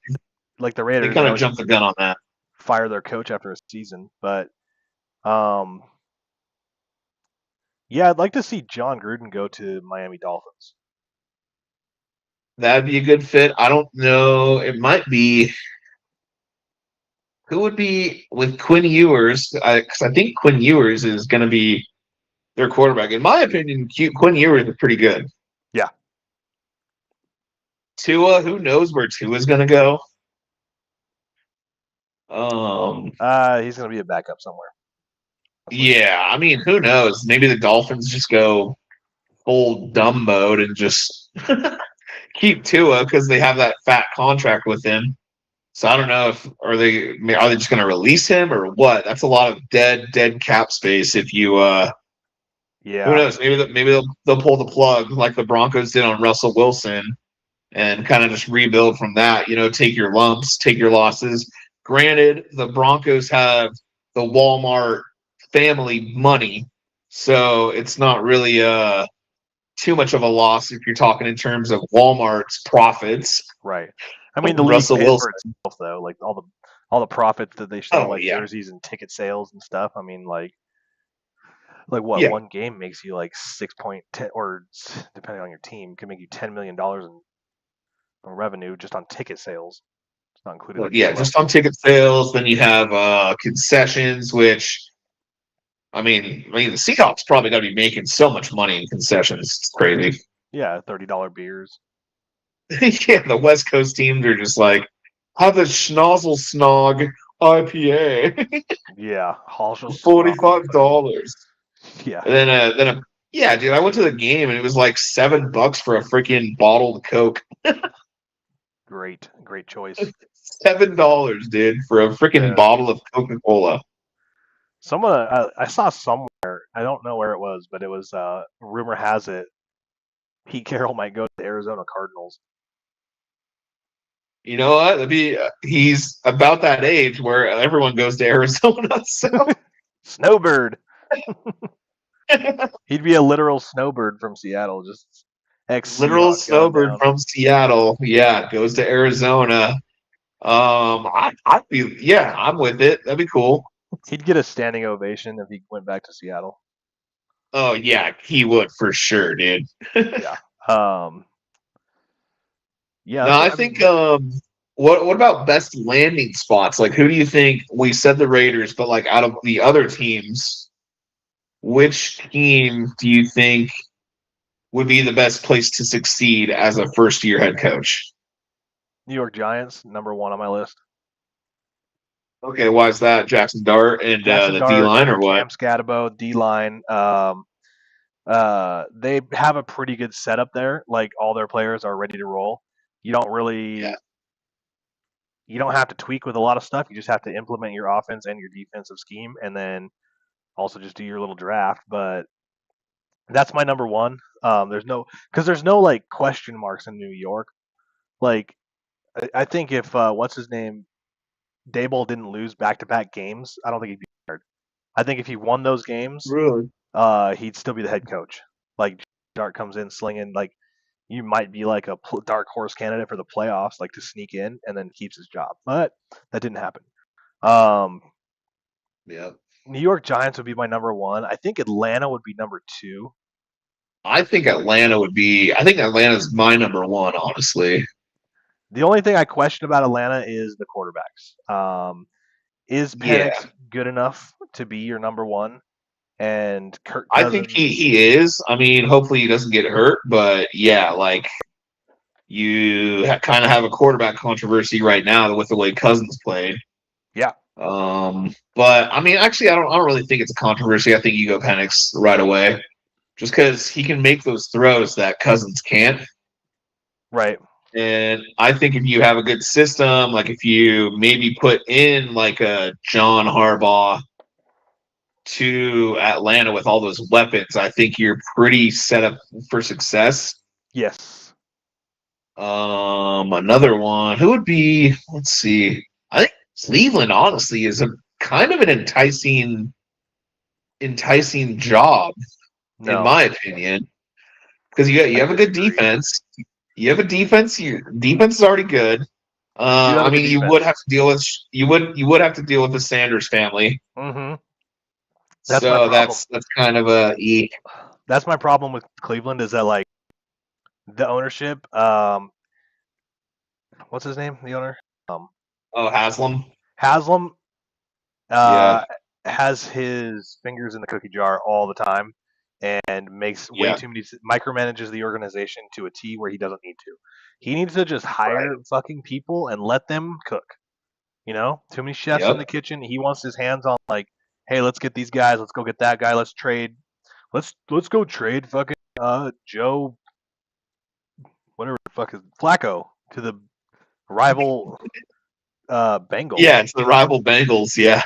Like the They Raiders, they kind of always jumped the gun on that. fire their coach after a season, but um, yeah, I'd like to see John Gruden go to Miami Dolphins. That'd be a good fit. I don't know. It might be who would be with Quinn Ewers because I think Quinn Ewers is going to be their quarterback. In my opinion, Quinn Ewers is pretty good. Yeah. Tua, who knows where Tua's going to go? Um, He's gonna be a backup somewhere. yeah, I mean, who knows? Maybe the Dolphins just go full dumb mode and just keep Tua because they have that fat contract with him. So I don't know if are they just going to release him or what? That's a lot of dead cap space. If you who Yeah. knows? Maybe they'll pull the plug like the Broncos did on Russell Wilson and kind of just rebuild from that. You know, take your lumps, take your losses. Granted, the Broncos have the Walmart family money, so it's not really too much of a loss if you're talking in terms of Walmart's profits. Right. I mean, the league Russell pays for Wilson. itself though. Like all the profits that they sell, Oh like yeah, jerseys and ticket sales and stuff. I mean, like what yeah. one game makes you like 6.10 or depending on your team can make you $10 million in revenue just on ticket sales. It's not including Well, the yeah, game just on revenue. ticket sales. Then you have concessions, which I mean, the Seahawks probably got to be making so much money in concessions. It's crazy. Yeah, $30 beers. Yeah, the West Coast teams are just like have a schnozzle snog IPA, Yeah, Halls $45. Yeah, And yeah, dude, I went to the game and it was like $7 for a freaking bottled Coke. great choice. $7, dude, for a freaking Yeah. bottle of Coca-Cola. Someone I saw somewhere, I don't know where it was, but it was rumor has it Pete Carroll might go to the Arizona Cardinals. You know what? He's about that age where everyone goes to Arizona. So Snowbird. He'd be a literal snowbird from Seattle, just ex literal Seahawk going snowbird down. from Seattle, yeah, goes to Arizona. I'd be yeah, I'm with it. That'd be cool. He'd get a standing ovation if he went back to Seattle. Oh yeah, he would for sure, dude. Yeah. Um. Yeah. No, That's I what I think mean. what about best landing spots? Like who do you think we said the Raiders, but like out of the other teams, which team do you think would be the best place to succeed as a first year head coach? New York Giants, number one on my list. Okay, why is that? Jackson Dart and Jackson the D Dart, line or what? Cam Scatabo, D line. They have a pretty good setup there. Like all their players are ready to roll. You don't Yeah. really you don't have to tweak with a lot of stuff. You just have to implement your offense and your defensive scheme, and then also just do your little draft. But that's my number one. There's no like question marks in New York. Like I think if what's his name Dayball didn't lose back to back games, I don't think he'd be fired. I think if he won those games, Really? he'd still be the head coach. Like Dart comes in slinging like you might be like a dark horse candidate for the playoffs, like to sneak in and then keeps his job. But that didn't happen. Um, Yeah. New York Giants would be my number one. I think Atlanta would be number two. I think Atlanta's my number one, honestly. The only thing I question about Atlanta is the quarterbacks. Is Yeah. Penix good enough to be your number one? And Kirk I think he Cousins, he is. I mean, hopefully he doesn't get hurt, but yeah, like you kind of have a quarterback controversy right now with the way Cousins played. yeah, But I mean, actually, I don't really think it's a controversy. I think you go Penix right away, just because he can make those throws that Cousins can't. right. And I think if you have a good system, like if you maybe put in like a John Harbaugh to Atlanta with all those weapons, I think you're pretty set up for success. Yes. Another one. Who would be? Let's see. I think Cleveland, honestly, is a kind of an enticing job, in No, my opinion, because you I have a good disagree. defense. You have a defense. Your defense is already good. You do have I a good mean, defense. you would have to deal with the Sanders family. hmm That's my So problem. that's kind of a That's my problem with Cleveland is that like the ownership. What's his name? The owner. Um, oh Haslam. Haslam. Yeah, Uh, has his fingers in the cookie jar all the time and makes way yeah, too many micromanages the organization to a T where he doesn't need to. He needs to just right. hire fucking people and let them cook. You know, too many chefs in Yep. the kitchen. He wants his hands on like, hey, let's get these guys. Let's go get that guy. Let's trade. Let's go trade fucking Joe whatever the fuck is Flacco to the rival Yeah, Bengals. it's the rival Bengals. Yeah.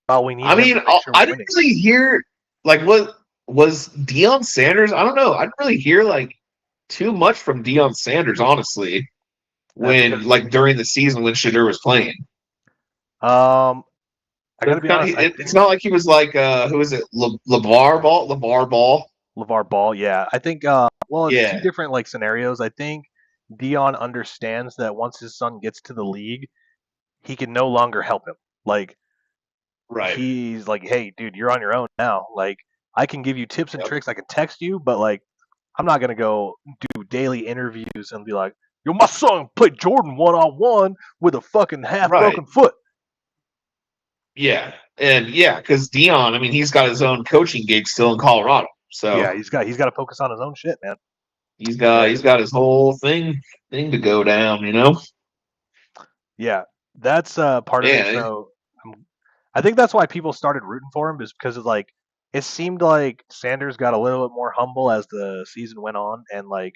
Well, we need I him mean, to make sure we're I didn't winning. really hear like what was Deion Sanders. I don't know. I didn't really hear like too much from Deion Sanders, honestly. When Because like during the season when Shadur was playing, um, I so got to be honest. I it's think not like he was like who is it Levar Ball. LeVar Ball. Yeah, I think. Well, it's two Yeah, different like scenarios. I think Dion understands that once his son gets to the league, he can no longer help him. Like right. he's like, hey, dude, you're on your own now. Like I can give you tips and Yep. tricks. I can text you, but like I'm not gonna go do daily interviews and be like, yo, my son played Jordan 1-on-1 with a fucking half Right. broken foot. Yeah, and yeah, because Dion, I mean, he's got his own coaching gig still in Colorado, Yeah, so he's got to focus on his own shit, man. he's And got his whole thing to go down. You know. yeah, that's part of it. Yeah. So I think that's why people started rooting for him is because of like it seemed like Sanders got a little bit more humble as the season went on and like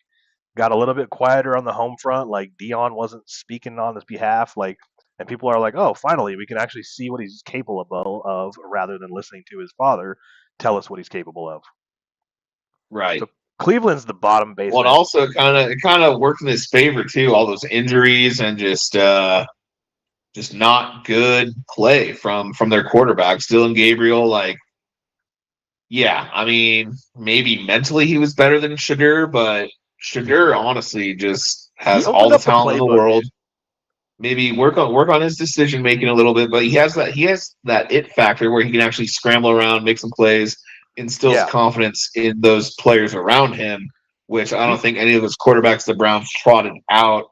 got a little bit quieter on the home front. Like Dion wasn't speaking on his behalf. Like and people are like, oh, finally we can actually see what he's capable of rather than listening to his father tell us what he's capable of. Right. So Cleveland's the bottom Well, basement. it kind of worked in his favor too. All those injuries and just not good play from their quarterbacks. Dylan Gabriel, like, yeah, I mean, maybe mentally he was better than Shadur, but Shadur honestly just He has all opened the up the talent in the playbook. world. maybe work on his decision making a little bit, but he has that it factor where he can actually scramble around, make some plays, instills Yeah, confidence in those players around him, which I don't he, think any of those quarterbacks the Browns trotted out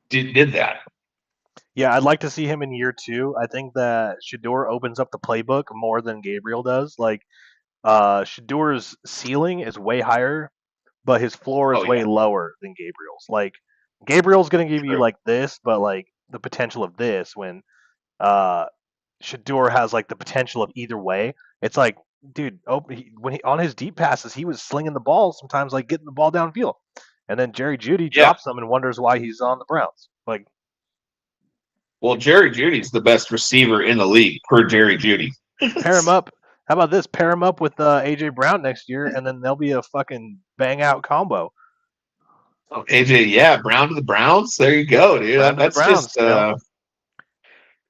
did that. yeah. I'd like to see him in year two. I think that Shador opens up the playbook more than Gabriel does. Like, Shador's ceiling is way higher, but his floor Oh is way yeah, lower than Gabriel's. Like, Gabriel's gonna give you true. like this, but like the potential of this when uh Shador has like the potential of either way. It's like, dude, when he on his deep passes, he was slinging the ball sometimes, like getting the ball downfield, and then Jerry Judy Yeah. drops them and wonders why he's on the Browns. Like, Well, Jerry Judy's the best receiver in the league per Jerry Judy. pair him up. How about this? Pair him up with AJ Brown next year, and then they'll be a fucking bang out combo. Oh, AJ, yeah, Brown to the Browns. There you go, dude. Brown to the That's Browns, just you know.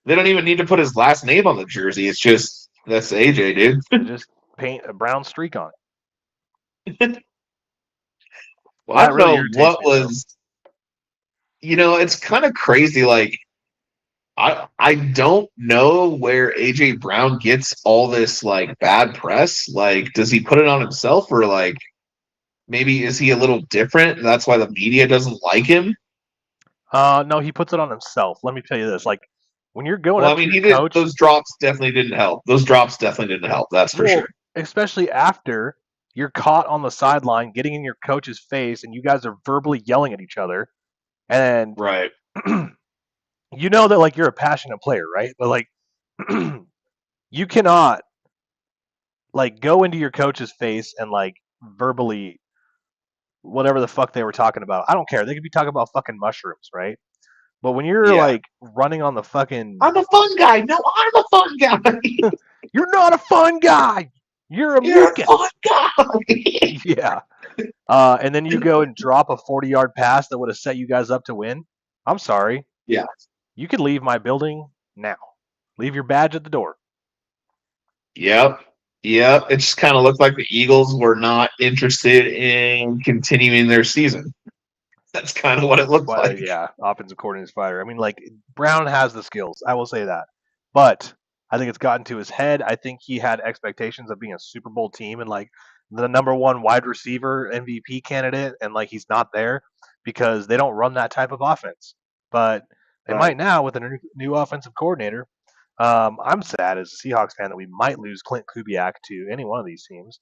they don't even need to put his last name on the jersey. It's just that's AJ, dude. Just paint a brown streak on it. Well, I That don't really know irritates what me though. was. It's kind of crazy. Like I don't know where AJ Brown gets all this like bad press. Like, does he put it on himself, or like maybe is he a little different? That's why the media doesn't like him. No, he puts it on himself. Let me tell you this: like, when you're going Well, I up to mean, your he did. coach, Those drops definitely didn't help. Those drops definitely didn't help. That's for well, sure. especially after you're caught on the sideline, getting in your coach's face, and you guys are verbally yelling at each other, and Right. you know that like you're a passionate player, right? But like, you cannot like go into your coach's face and like verbally whatever the fuck they were talking about. I don't care. They could be talking about fucking mushrooms, right? But when you're Yeah. like running on the fucking, I'm a fun guy. No, I'm a fun guy. you're not a fun guy. You're a You're a fun mucus. guy. Yeah. And then you go and drop a 40-yard pass that would have set you guys up to win. I'm sorry. Yeah. You can leave my building now. Leave your badge at the door. Yep. Yep. It just kind of looked like the Eagles were not interested in continuing their season. That's kind of what it looked Well, like. yeah, offensive coordinator's fighter. I mean, like Brown has the skills. I will say that, but I think it's gotten to his head. I think he had expectations of being a Super Bowl team and like the number one wide receiver MVP candidate, and like he's not there because they don't run that type of offense. But they Right. might now with a new offensive coordinator. I'm sad as a Seahawks fan that we might lose Clint Kubiak to any one of these teams.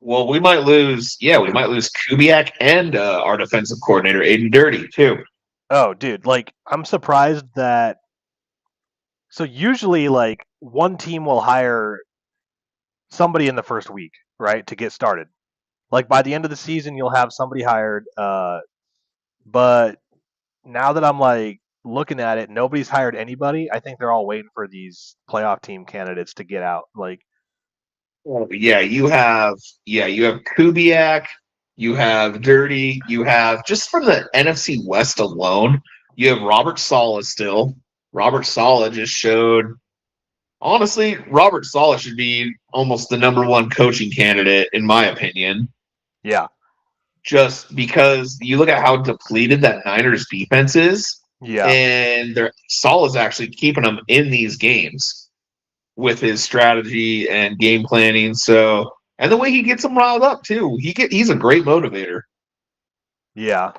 Well, we might lose. Yeah, we might lose Kubiak and our defensive coordinator, Aiden Dirty, too. Oh, dude, like I'm surprised that. So usually, like one team will hire somebody in the first week, right, to get started. Like by the end of the season, you'll have somebody hired. But now that I'm like looking at it, nobody's hired anybody. I think they're all waiting for these playoff team candidates to get out. Like, Yeah, you have Kubiak, you have Dirty, you have just from the NFC West alone, you have Robert Saleh still. Robert Saleh just showed honestly, Robert Saleh should be almost the number one coaching candidate, in my opinion, yeah, just because you look at how depleted that Niners defense is, yeah, and their Saleh is actually keeping them in these games with his strategy and game planning. So, and the way he gets them riled up too, he's a great motivator. yeah.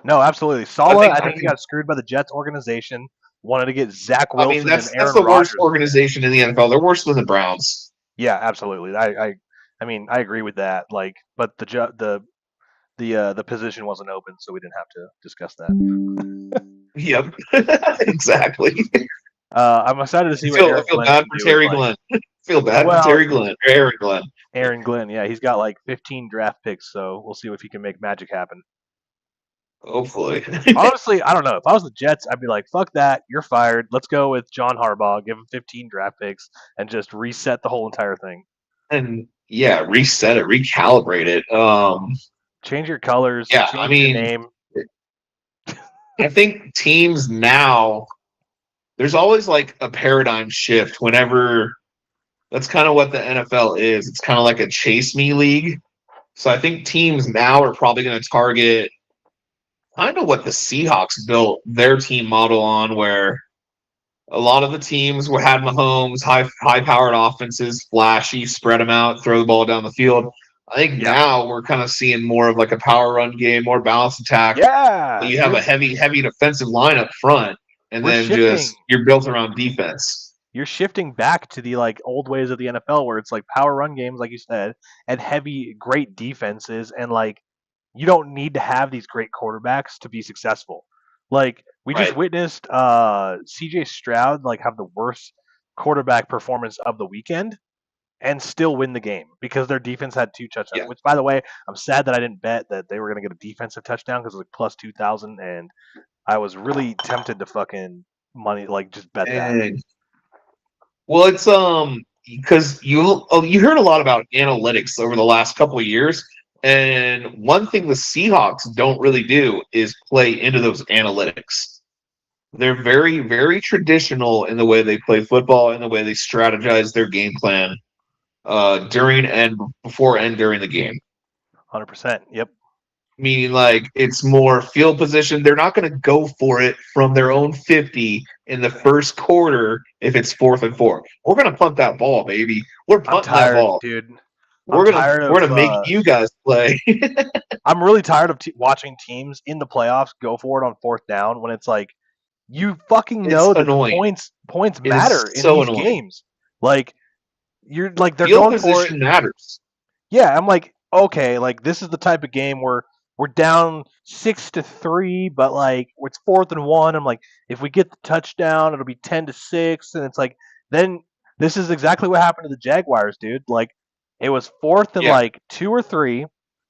No, absolutely. I Sala, think I I think he think got screwed by the Jets organization. Wanted to get Zach I mean Wilson and that's Aaron the worst Rodgers. organization in the NFL. They're worse than the Browns. Yeah, absolutely. I mean, I agree with that. Like, but the position wasn't open, so we didn't have to discuss that. Yep, exactly. I'm excited to I see what feel I Aaron feel Glenn bad can for do with Terry like. Glenn. Feel bad for Well, Terry Glenn or Aaron Glenn. Aaron Glenn, yeah, he's got like 15 draft picks, so we'll see if he can make magic happen. Hopefully. Honestly, I don't know. If I was the Jets, I'd be like, "Fuck that, you're fired. Let's go with John Harbaugh, give him 15 draft picks, and just reset the whole entire thing. And yeah, reset it, recalibrate it. Change your colors, Yeah, I change your mean, name." I think teams now there's always like a paradigm shift whenever that's kind of what the NFL is. It's kind of like a chase me league. So I think teams now are probably going to target kind of what the Seahawks built their team model on, where a lot of the teams had Mahomes, high powered offenses, flashy, spread them out, throw the ball down the field. I think Yeah. now we're kind of seeing more of like a power run game, more balanced attack. Yeah. You have a heavy defensive line up front, and We're then shifting. just you're built around defense. You're shifting back to the like old ways of the NFL where it's like power run games, like you said, and heavy, great defenses, and like you don't need to have these great quarterbacks to be successful. Like we just Right. witnessed CJ Stroud like have the worst quarterback performance of the weekend and still win the game because their defense had 2 touchdowns. Yeah. Which, by the way, I'm sad that I didn't bet that they were going to get a defensive touchdown because it was like plus 2,000, and I was really tempted to fucking money like just bet that. And well, it's because you heard a lot about analytics over the last couple of years, and one thing the Seahawks don't really do is play into those analytics. They're very traditional in the way they play football and the way they strategize their game plan during and before and during the game. 100%. Yep. Meaning, like, it's more field position. They're not going to go for it from their own 50 in the first quarter if it's 4th and 4. We're going to punt that ball, baby. We're I'm punting that tired, ball. dude. I'm We're gonna tired we're of. gonna make you guys play. I'm really tired of watching teams in the playoffs go for it on fourth down when it's like you fucking It's know that the annoying. points It is matter in so these annoying. games. Like you're like they're Field going for it. position matters. Yeah, I'm like okay, like this is the type of game where we're down 6-3, but like it's 4th and 1. I'm like if we get the touchdown, it'll be 10-6, and it's like then this is exactly what happened to the Jaguars, dude. Like it was fourth and Yeah, like 2 or 3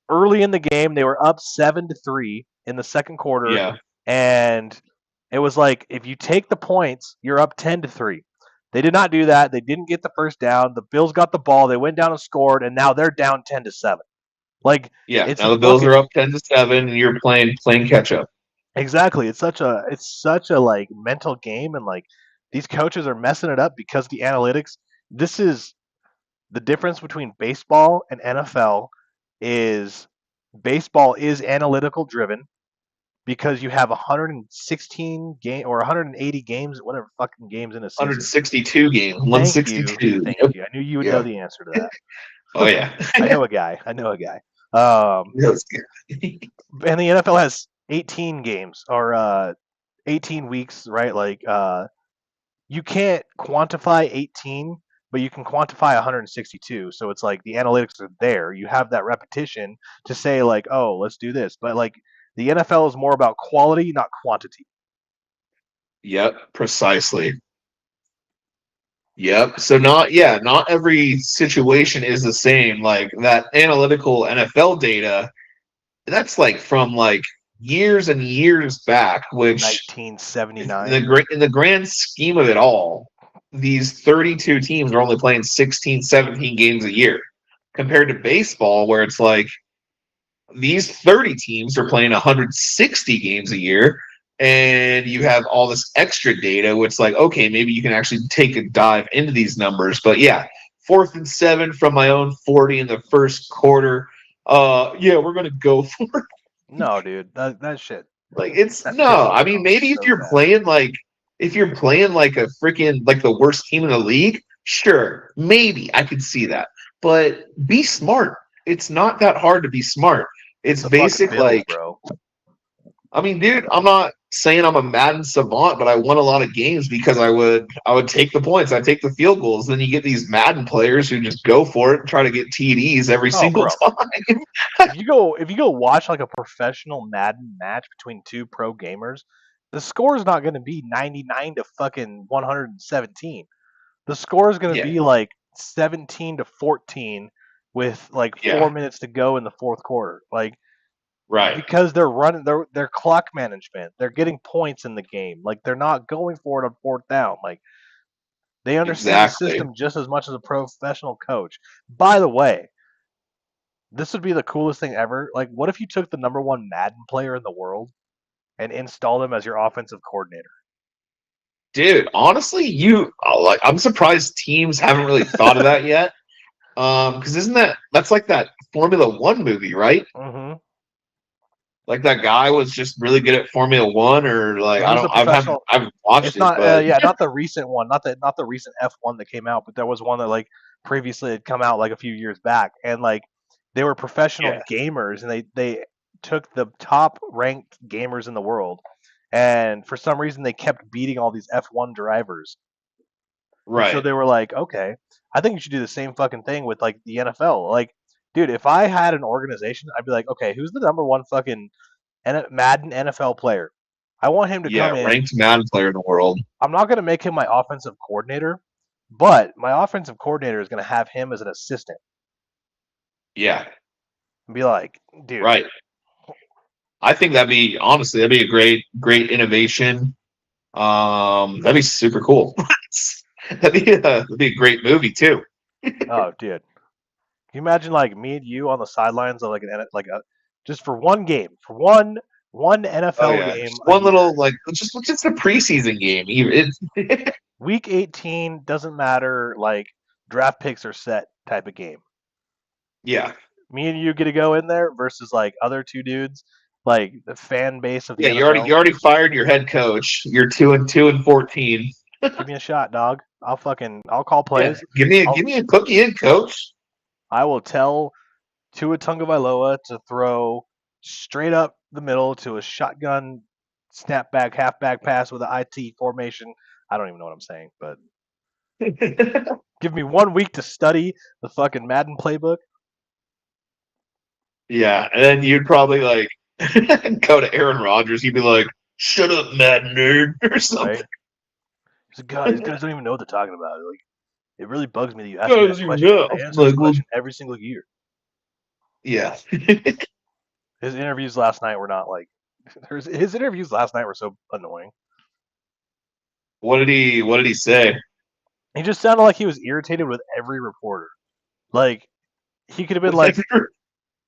early in the game. They were up 7-3 in the second quarter, yeah. and it was like if you take the points, you're up 10-3. They did not do that. They didn't get the first down. The Bills got the ball. They went down and scored, and now they're down 10-7. Like Yeah. it's Now the Bills are fucking up 10-7, and you're playing catch up. exactly. It's such a like mental game, and like these coaches are messing it up because the analytics. This is the difference between baseball and NFL is baseball is analytical driven because you have 116 game or 180 games, whatever fucking games in a season. 162 game, Thank you, 162. thank Yep. you. I knew you would know Yeah. the answer to Oh that. yeah. I know a guy. I know a guy. Um, Yes. and the NFL has 18 games or 18 weeks, right? Like you can't quantify 18, but you can quantify 162. So it's like the analytics are there. You have that repetition to say like, oh, let's do this. But like the NFL is more about quality, not quantity. Yep. Precisely. Yep. So not every situation is the same. Like that analytical NFL data, that's like from like years and years back, which 1979. in the grand scheme of it all, these 32 teams are only playing 16, 17 games a year compared to baseball, where it's like these 30 teams are playing 160 games a year. And you have all this extra data, which, like, okay, maybe you can actually take a dive into these numbers. But yeah, 4th and 7 from my own 40 in the first quarter. Yeah, we're gonna go for it. No, dude, that shit Like it's that pisses no. I me mean, off maybe so bad. if you're playing like a freaking like the worst team in the league, sure, maybe I could see that. But be smart. It's not that hard to be smart. It's It's the fucking basic Bills, like bro. I mean, dude, I'm not saying I'm a Madden savant, but I won a lot of games because I would take the points, I take the field goals. Then you get these Madden players who just go for it and try to get TDs every Oh, single bro. time. If you go watch like a professional Madden match between two pro gamers, the score is not going to be 99 to fucking 117. The score is going to Yeah, be like 17-14 with like yeah, 4 minutes to go in the fourth quarter. Like right, because they're running their clock management. They're getting points in the game. Like they're not going for it on fourth down. Like they understand the exactly. system just as much as a professional coach. By the way, this would be the coolest thing ever. Like, what if you took the number one Madden player in the world and installed him as your offensive coordinator? Dude, honestly, I'm surprised teams haven't really thought of that yet. Because isn't that's like that Formula One movie, right? Mm-hmm. like that guy was just really good at Formula One, or like Well, he was a professional. I haven't watched It's it, not, but yeah, not the recent one, not the recent F1 that came out, but there was one that like previously had come out like a few years back, and like they were professional yeah, gamers, and they took the top ranked gamers in the world, and for some reason they kept beating all these F1 drivers, and so right, they were like, okay, I think you should do the same fucking thing with like the NFL. Like, dude, if I had an organization, I'd be like, okay, who's the number one fucking Madden NFL player? I want him to yeah, come in. ranked Madden player in the world. I'm not going to make him my offensive coordinator, but my offensive coordinator is going to have him as an assistant Yeah, and be like, dude, right. I think that'd be a great innovation. That'd be super cool. That'd be a great movie too. oh, dude, can you imagine like me and you on the sidelines of like just for one game, for one Oh NFL yeah, game just a one year. little like just a preseason game. Even it, Week 18 doesn't matter. Like draft picks are set type of game. yeah, Me and you get to go in there versus like other two dudes, like the fan base of the yeah. NFL. You already fired your head coach. You're 2-14. Give me a shot, dog. I'll call Yeah, plays. give me a cookie in, coach. I will tell Tua Tagovailoa to throw straight up the middle to a shotgun snapback halfback pass with an IT formation. I don't even know what I'm saying, but give me 1 week to study the fucking Madden playbook. Yeah, and then you'd probably like go to Aaron Rodgers. He'd be like, "Shut up, mad nerd," or something. Right? He's like, God, these guys don't even know what they're talking about. Like, it really bugs me that you ask me that Guys, you question. know, I answer this like, well, question every single year. yeah. His interviews last night were not like his interviews last night were so annoying. What did he say? He just sounded like he was irritated with every reporter. Like he could have been With like, every-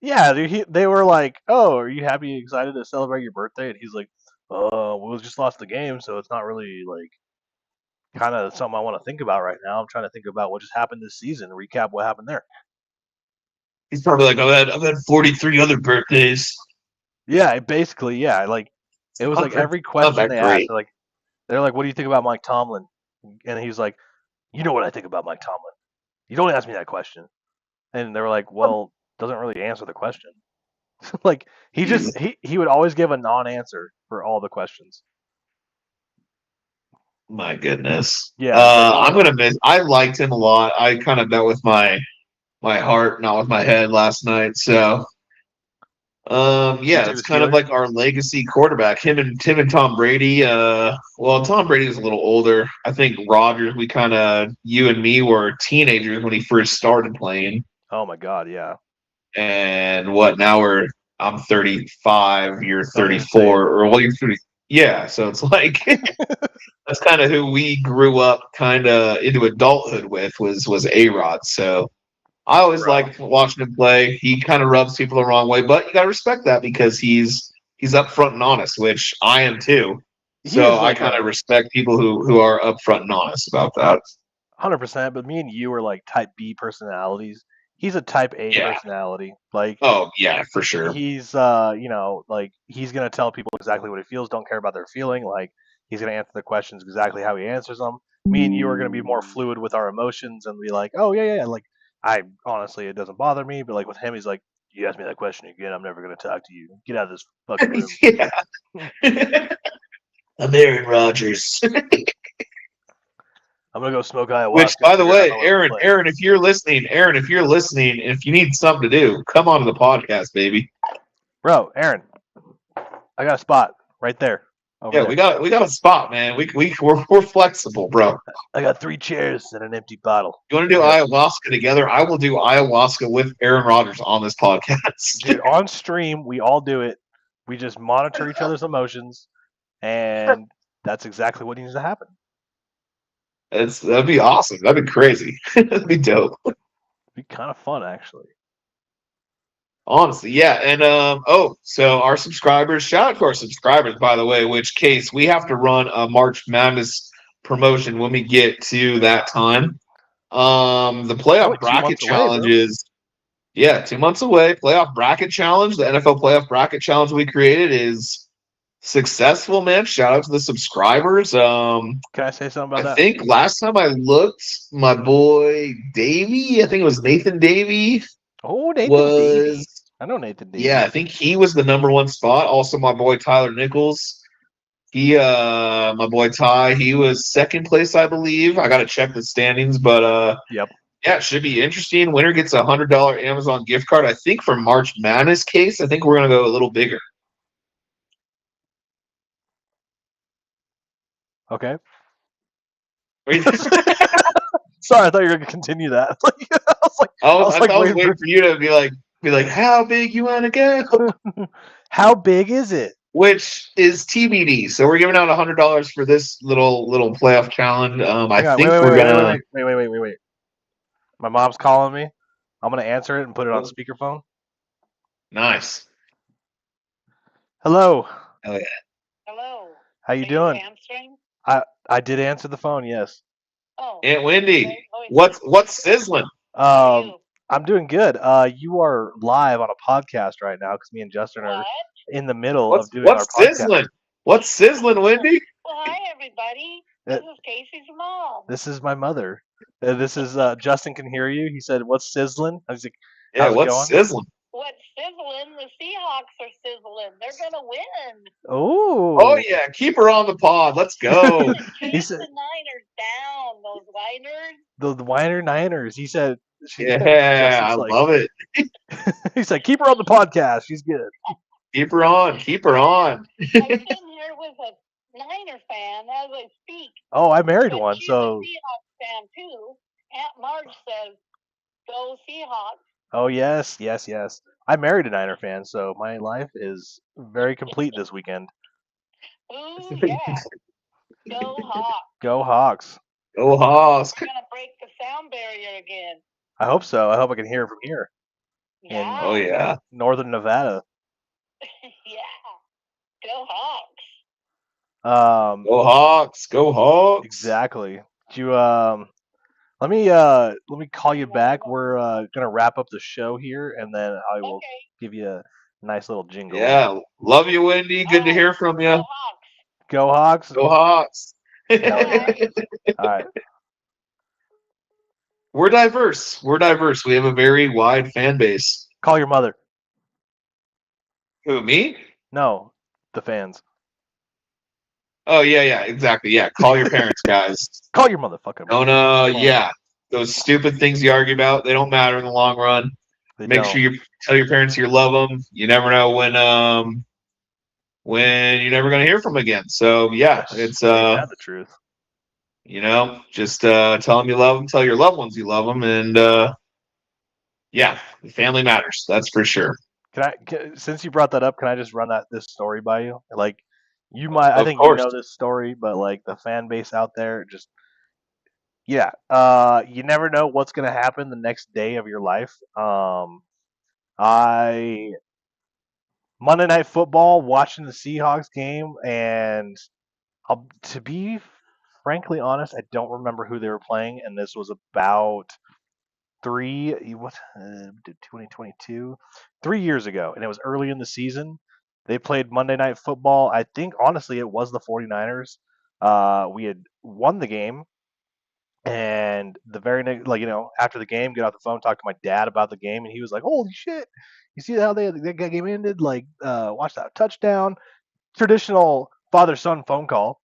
yeah, they were like, "Oh, are you happy, excited to celebrate your birthday?" And he's like, we just lost the game, so it's not really like kind of something I want to think about right now. I'm trying to think about what just happened this season, recap what happened there." He's probably like, I've had 43 other birthdays. Yeah, basically, yeah, like it was Not like that, every not question that they asked, great. they're like, "What do you think about Mike Tomlin?" And he's like, "You know what I think about Mike Tomlin. You don't ask me that question." And they were like, "Well, doesn't really answer the question." Like Jeez. he would always give a non-answer for all the questions. My goodness. Yeah, very I'm annoying. gonna miss. I liked him a lot. I kind of bet with my heart, not with my head last night. So, You yeah, took it's the kind of Steelers. like our legacy quarterback. Him and Tom Brady. Well, Tom Brady was a little older. I think Rodgers. We kind of you and me were teenagers when he first started playing, Oh my God, yeah. and what now we're. I'm 35. You're Don't even say it. 34, or well, you're 30. Yeah, so it's like that's kind of who we grew up kind of into adulthood with was A Rod. So I always Bro, liked watching him play. He kind of rubs people the wrong way, but you got to respect that because he's upfront and honest, which I am too. he So is I like kind a of respect people who are upfront and honest about that. 100%. But me and you are like Type B personalities. He's a Type A Yeah. personality. Like Oh yeah, for sure. he's like he's gonna tell people exactly what he feels. Don't care about their feeling. Like he's gonna answer the questions exactly how he answers them. Me and you are gonna be more fluid with our emotions and be like, oh yeah. Like I honestly, it doesn't bother me. But like with him, he's like, you ask me that question again, I'm never gonna talk to you. Get out of this fucking room. Yeah. I'm Aaron Rodgers. I'm gonna go smoke Which, ayahuasca and by the figure out way, how to learn to play. Aaron, if you're listening, and if you need something to do, come on to the podcast, baby. Bro, Aaron, I got a spot right there, over Yeah, there. we got a spot, man. We're flexible, bro. I got 3 chairs and an empty bottle. You want to do I got, ayahuasca together? I will do ayahuasca with Aaron Rodgers on this podcast. dude, on stream, we all do it. We just monitor each other's emotions, and that's exactly what needs to happen. That'd be awesome. That'd be crazy. That'd be dope. It'd be kind of fun, actually. Honestly, yeah. And so our subscribers, shout out to our subscribers, by the way, which case we have to run a March Madness promotion when we get to that time. The It's playoff only two bracket months away, bro. challenges. Yeah, 2 months away. Playoff bracket challenge. The NFL playoff bracket challenge we created is successful, man. Shout out to the subscribers. Can I say something I about that? think last time I looked, my boy Davey, I think it was Nathan Davey, Oh, Nathan was Davey. I know Nathan yeah, Davey. I think he was the number one spot. Also, my boy Tyler Nichols. My boy Ty, he was second place, I believe. I got to check the standings, but Yep. yeah, it should be interesting. Winner gets a $100 Amazon gift card. I think for March Madness case, I think we're gonna go a little bigger. Okay. I Sorry, I thought you were gonna continue that. I was like I was waiting waiting for. for you to be like, how big you want to go? How big is it? Which is TBD. So we're giving out $100 for this little playoff challenge. I Hang on. Wait, think wait, we're wait, wait, wait, gonna wait, wait, wait, wait, wait, wait. My mom's calling me. I'm gonna answer it and put it on speakerphone. nice. Hello. Oh yeah. Hello. How you Are doing? answering? I did answer the phone. Yes. Oh, Aunt Wendy, oh, what's sizzling? how are Um, you? I'm doing good. You are live on a podcast right now because me and Justin are What? in the middle of What's doing our what's podcast. sizzling? What's sizzling, Wendy? Well, hi, everybody. Uh, This is Casey's mom. This is my mother. This is Justin can hear you. He said, "What's sizzling?" I was like, Yeah, "How's it what's going?" sizzling? What's sizzling? The Seahawks are sizzling. They're going to win. Oh Oh, yeah, keep her on the pod. Let's go. he Chase said the Niners down, those Niners. the Weiner Niners. He said, Yeah, I Justin's like, love it. he said, keep her on the podcast. She's good. Keep her on. Keep her on. I'm sitting here with a Niner fan as I speak, Oh, I married but one, she's a so Seahawks fan, too. Aunt Marge says, go Seahawks. oh yes, yes, yes. I married a Niner fan, so my life is very complete this weekend. Ooh, yeah. Go Hawks. Go Hawks! Go Hoss. We're going to break the sound barrier again. I hope so. I hope I can hear from here in Oh Yeah. yeah. northern Nevada. Yeah. Go Hawks. Um, Go Hawks. Go Hawks. exactly. You let me call you back. We're gonna wrap up the show here, and then I will Okay. give you a nice little jingle. Yeah. Love you, Wendy. All Good to right. hear from Go you. Hawks. Go Hawks! Go Hawks. Hell yeah! Bye. All right. We're diverse. We're diverse. We have a very wide fan base. Call your mother. Who, me? No, the fans. Oh yeah, yeah, exactly. Yeah. Call your parents, guys. Call your motherfucking Don't mother. Come on. yeah. Those stupid things you argue about, they don't matter in the long run. They Make don't. sure you tell your parents you love them. You never know when you're never going to hear from them again. So yeah, it's Ain't that the truth? just tell them you love them, tell your loved ones you love them, and yeah, family matters. That's for sure. Since you brought that up, can I just run this story by you? Like, I Of think you know course. this story, but like the fan base out there, just yeah, you never know what's gonna happen the next day of your life. I Monday Night Football, watching the Seahawks game, and to be frankly honest, I don't remember who they were playing, and this was about 2022, 3 years ago, and it was early in the season. They played Monday Night Football. I think honestly it was the 49ers. We had won the game, and the very next, like after the game, get off the phone, talk to my dad about the game, and he was like, "Holy shit! You see how that game ended? Like, watch that touchdown." Traditional father-son phone call.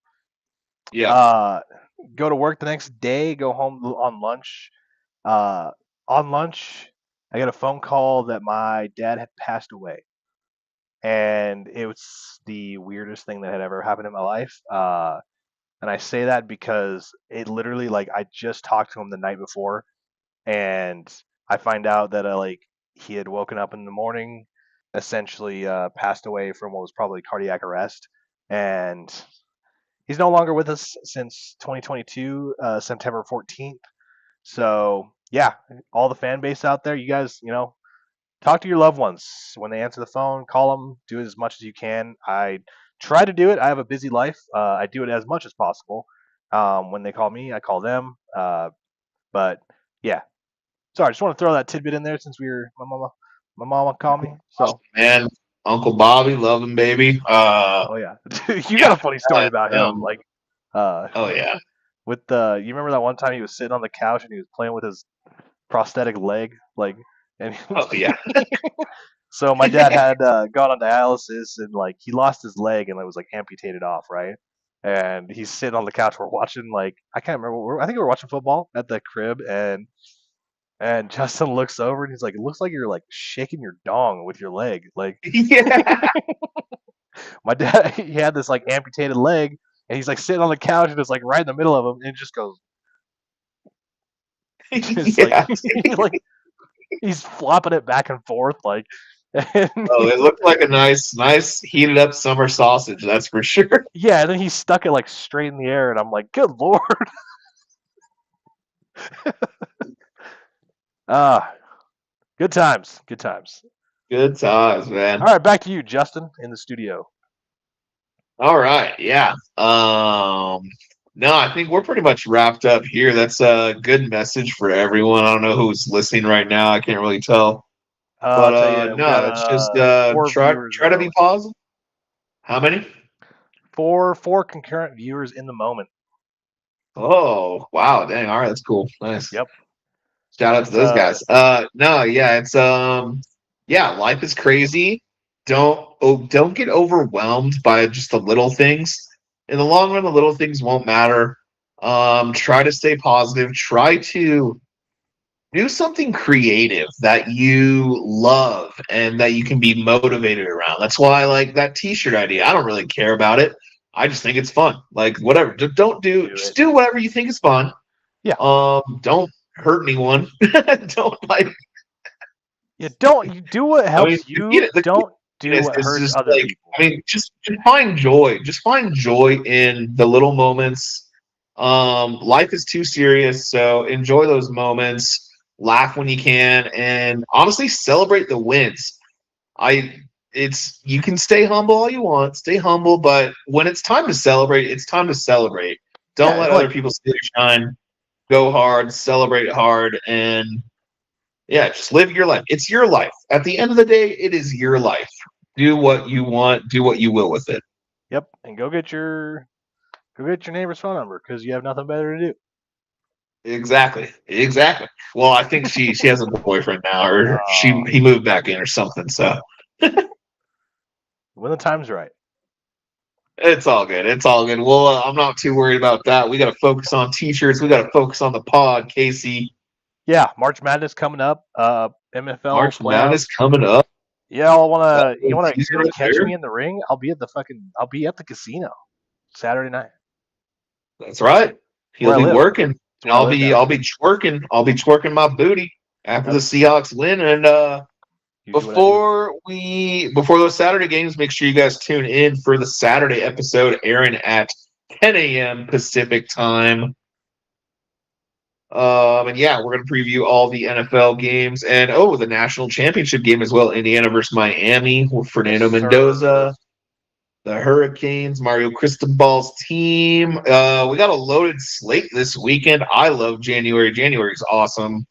Yeah. Uh, go to work the next day. Go home on lunch. Uh, on lunch, I got a phone call that my dad had passed away, and it was the weirdest thing that had ever happened in my life. And I say that because it literally, like, I just talked to him the night before, and I find out that like he had woken up in the morning, essentially passed away from what was probably cardiac arrest, and he's no longer with us since 2022, September 14th. So yeah, all the fan base out there, you guys, talk to your loved ones when they answer the phone. Call them. Do it as much as you can. I try to do it. I have a busy life. I do it as much as possible. When they call me, I call them. But yeah, Sorry, I just want to throw that tidbit in there since my mama called me. So, Man, Uncle Bobby, love him, baby. oh yeah, you Yeah. got a funny story about him. Like, Oh yeah. with you remember that one time he was sitting on the couch and he was playing with his prosthetic leg, like, and Oh yeah. so my dad had gone on dialysis and like he lost his leg and it was like amputated off, right? And he's sitting on the couch. We're watching like I can't remember. I think we were watching football at the crib, and Justin looks over and he's like, "It looks like you're like shaking your dong with your leg." Like Yeah. my dad, he had this like amputated leg, and he's like sitting on the couch and it's like right in the middle of him, and it just goes. It's Yeah. like he's flopping it back and forth, like. And Oh, it looked like a nice heated up summer sausage, that's for sure. yeah, and then he stuck it like straight in the air, and I'm like, "Good lord!" Ah, good times, good times. Good times, man. All right, back to you, Justin, in the studio. All right, yeah. No, I think we're pretty much wrapped up here. That's a good message for everyone. I don't know who's listening right now. I can't really tell. I'll But tell you, we got no, it's just 4 viewers try in the to be moment. positive. How many? Four concurrent viewers in the moment. Oh, wow, dang. All right, that's cool. Nice. Yep. Shout out to It's those guys. No, yeah, it's yeah, life is crazy. Don't get overwhelmed by just the little things. In the long run, the little things won't matter. Try to stay positive. Try to do something creative that you love and that you can be motivated around. That's why I like that t-shirt idea. I don't really care about it. I just think it's fun. Like whatever. Just do whatever you think is fun. Yeah. Don't hurt anyone. Don't like. Yeah, don't you do what helps you. The Don't key do what is hurts just other like people. just find joy. Just find joy in the little moments. Life is too serious, so enjoy those moments. Laugh when you can, and honestly, celebrate the wins. I it's you can stay humble all you want, stay humble, but when it's time to celebrate, it's time to celebrate. Don't Yeah, let other like people steal your shine. Go hard, celebrate hard, and yeah, just live your life. It's your life. At the end of the day, it is your life. Do what you want, do what you will with it. yep, and go get your neighbor's phone number because you have nothing better to do. Exactly. Exactly. Well, I think she has a boyfriend now, or he moved back in or something. So When the time's right. it's all good. It's all good. Well, I'm not too worried about that. We got to focus on t-shirts. We got to focus on the pod, Casey. Yeah, March Madness coming up. MFL March playoffs. Madness coming up. Yeah, you wanna Teaser really right catch there. me in the ring? I'll be at the casino Saturday night. That's right. Where He'll I be live. working. It's where I live down I'll here. be twerking. I'll be twerking my booty after Yep. the Seahawks win. And Usually what I do. before those Saturday games, make sure you guys tune in for the Saturday episode airing at 10 a.m. Pacific time. And yeah, we're going to preview all the NFL games and the national championship game as well. Indiana versus Miami with Fernando Yes, Mendoza, the Hurricanes, Mario Cristobal's team. We got a loaded slate this weekend. I love January. January is awesome.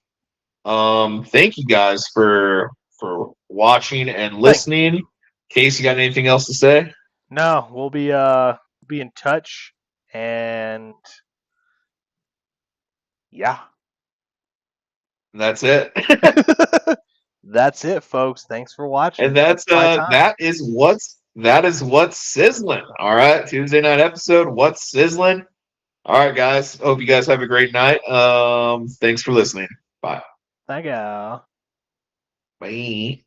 Thank you guys for watching and listening. Case, you got anything else to say? No, we'll be in touch, and yeah, That's it. that's it, folks. Thanks for watching. And that's that is what's sizzling. All right, Tuesday night episode. What's sizzling? All right, guys. Hope you guys have a great night. Thanks for listening. Bye. Thank you. Bye.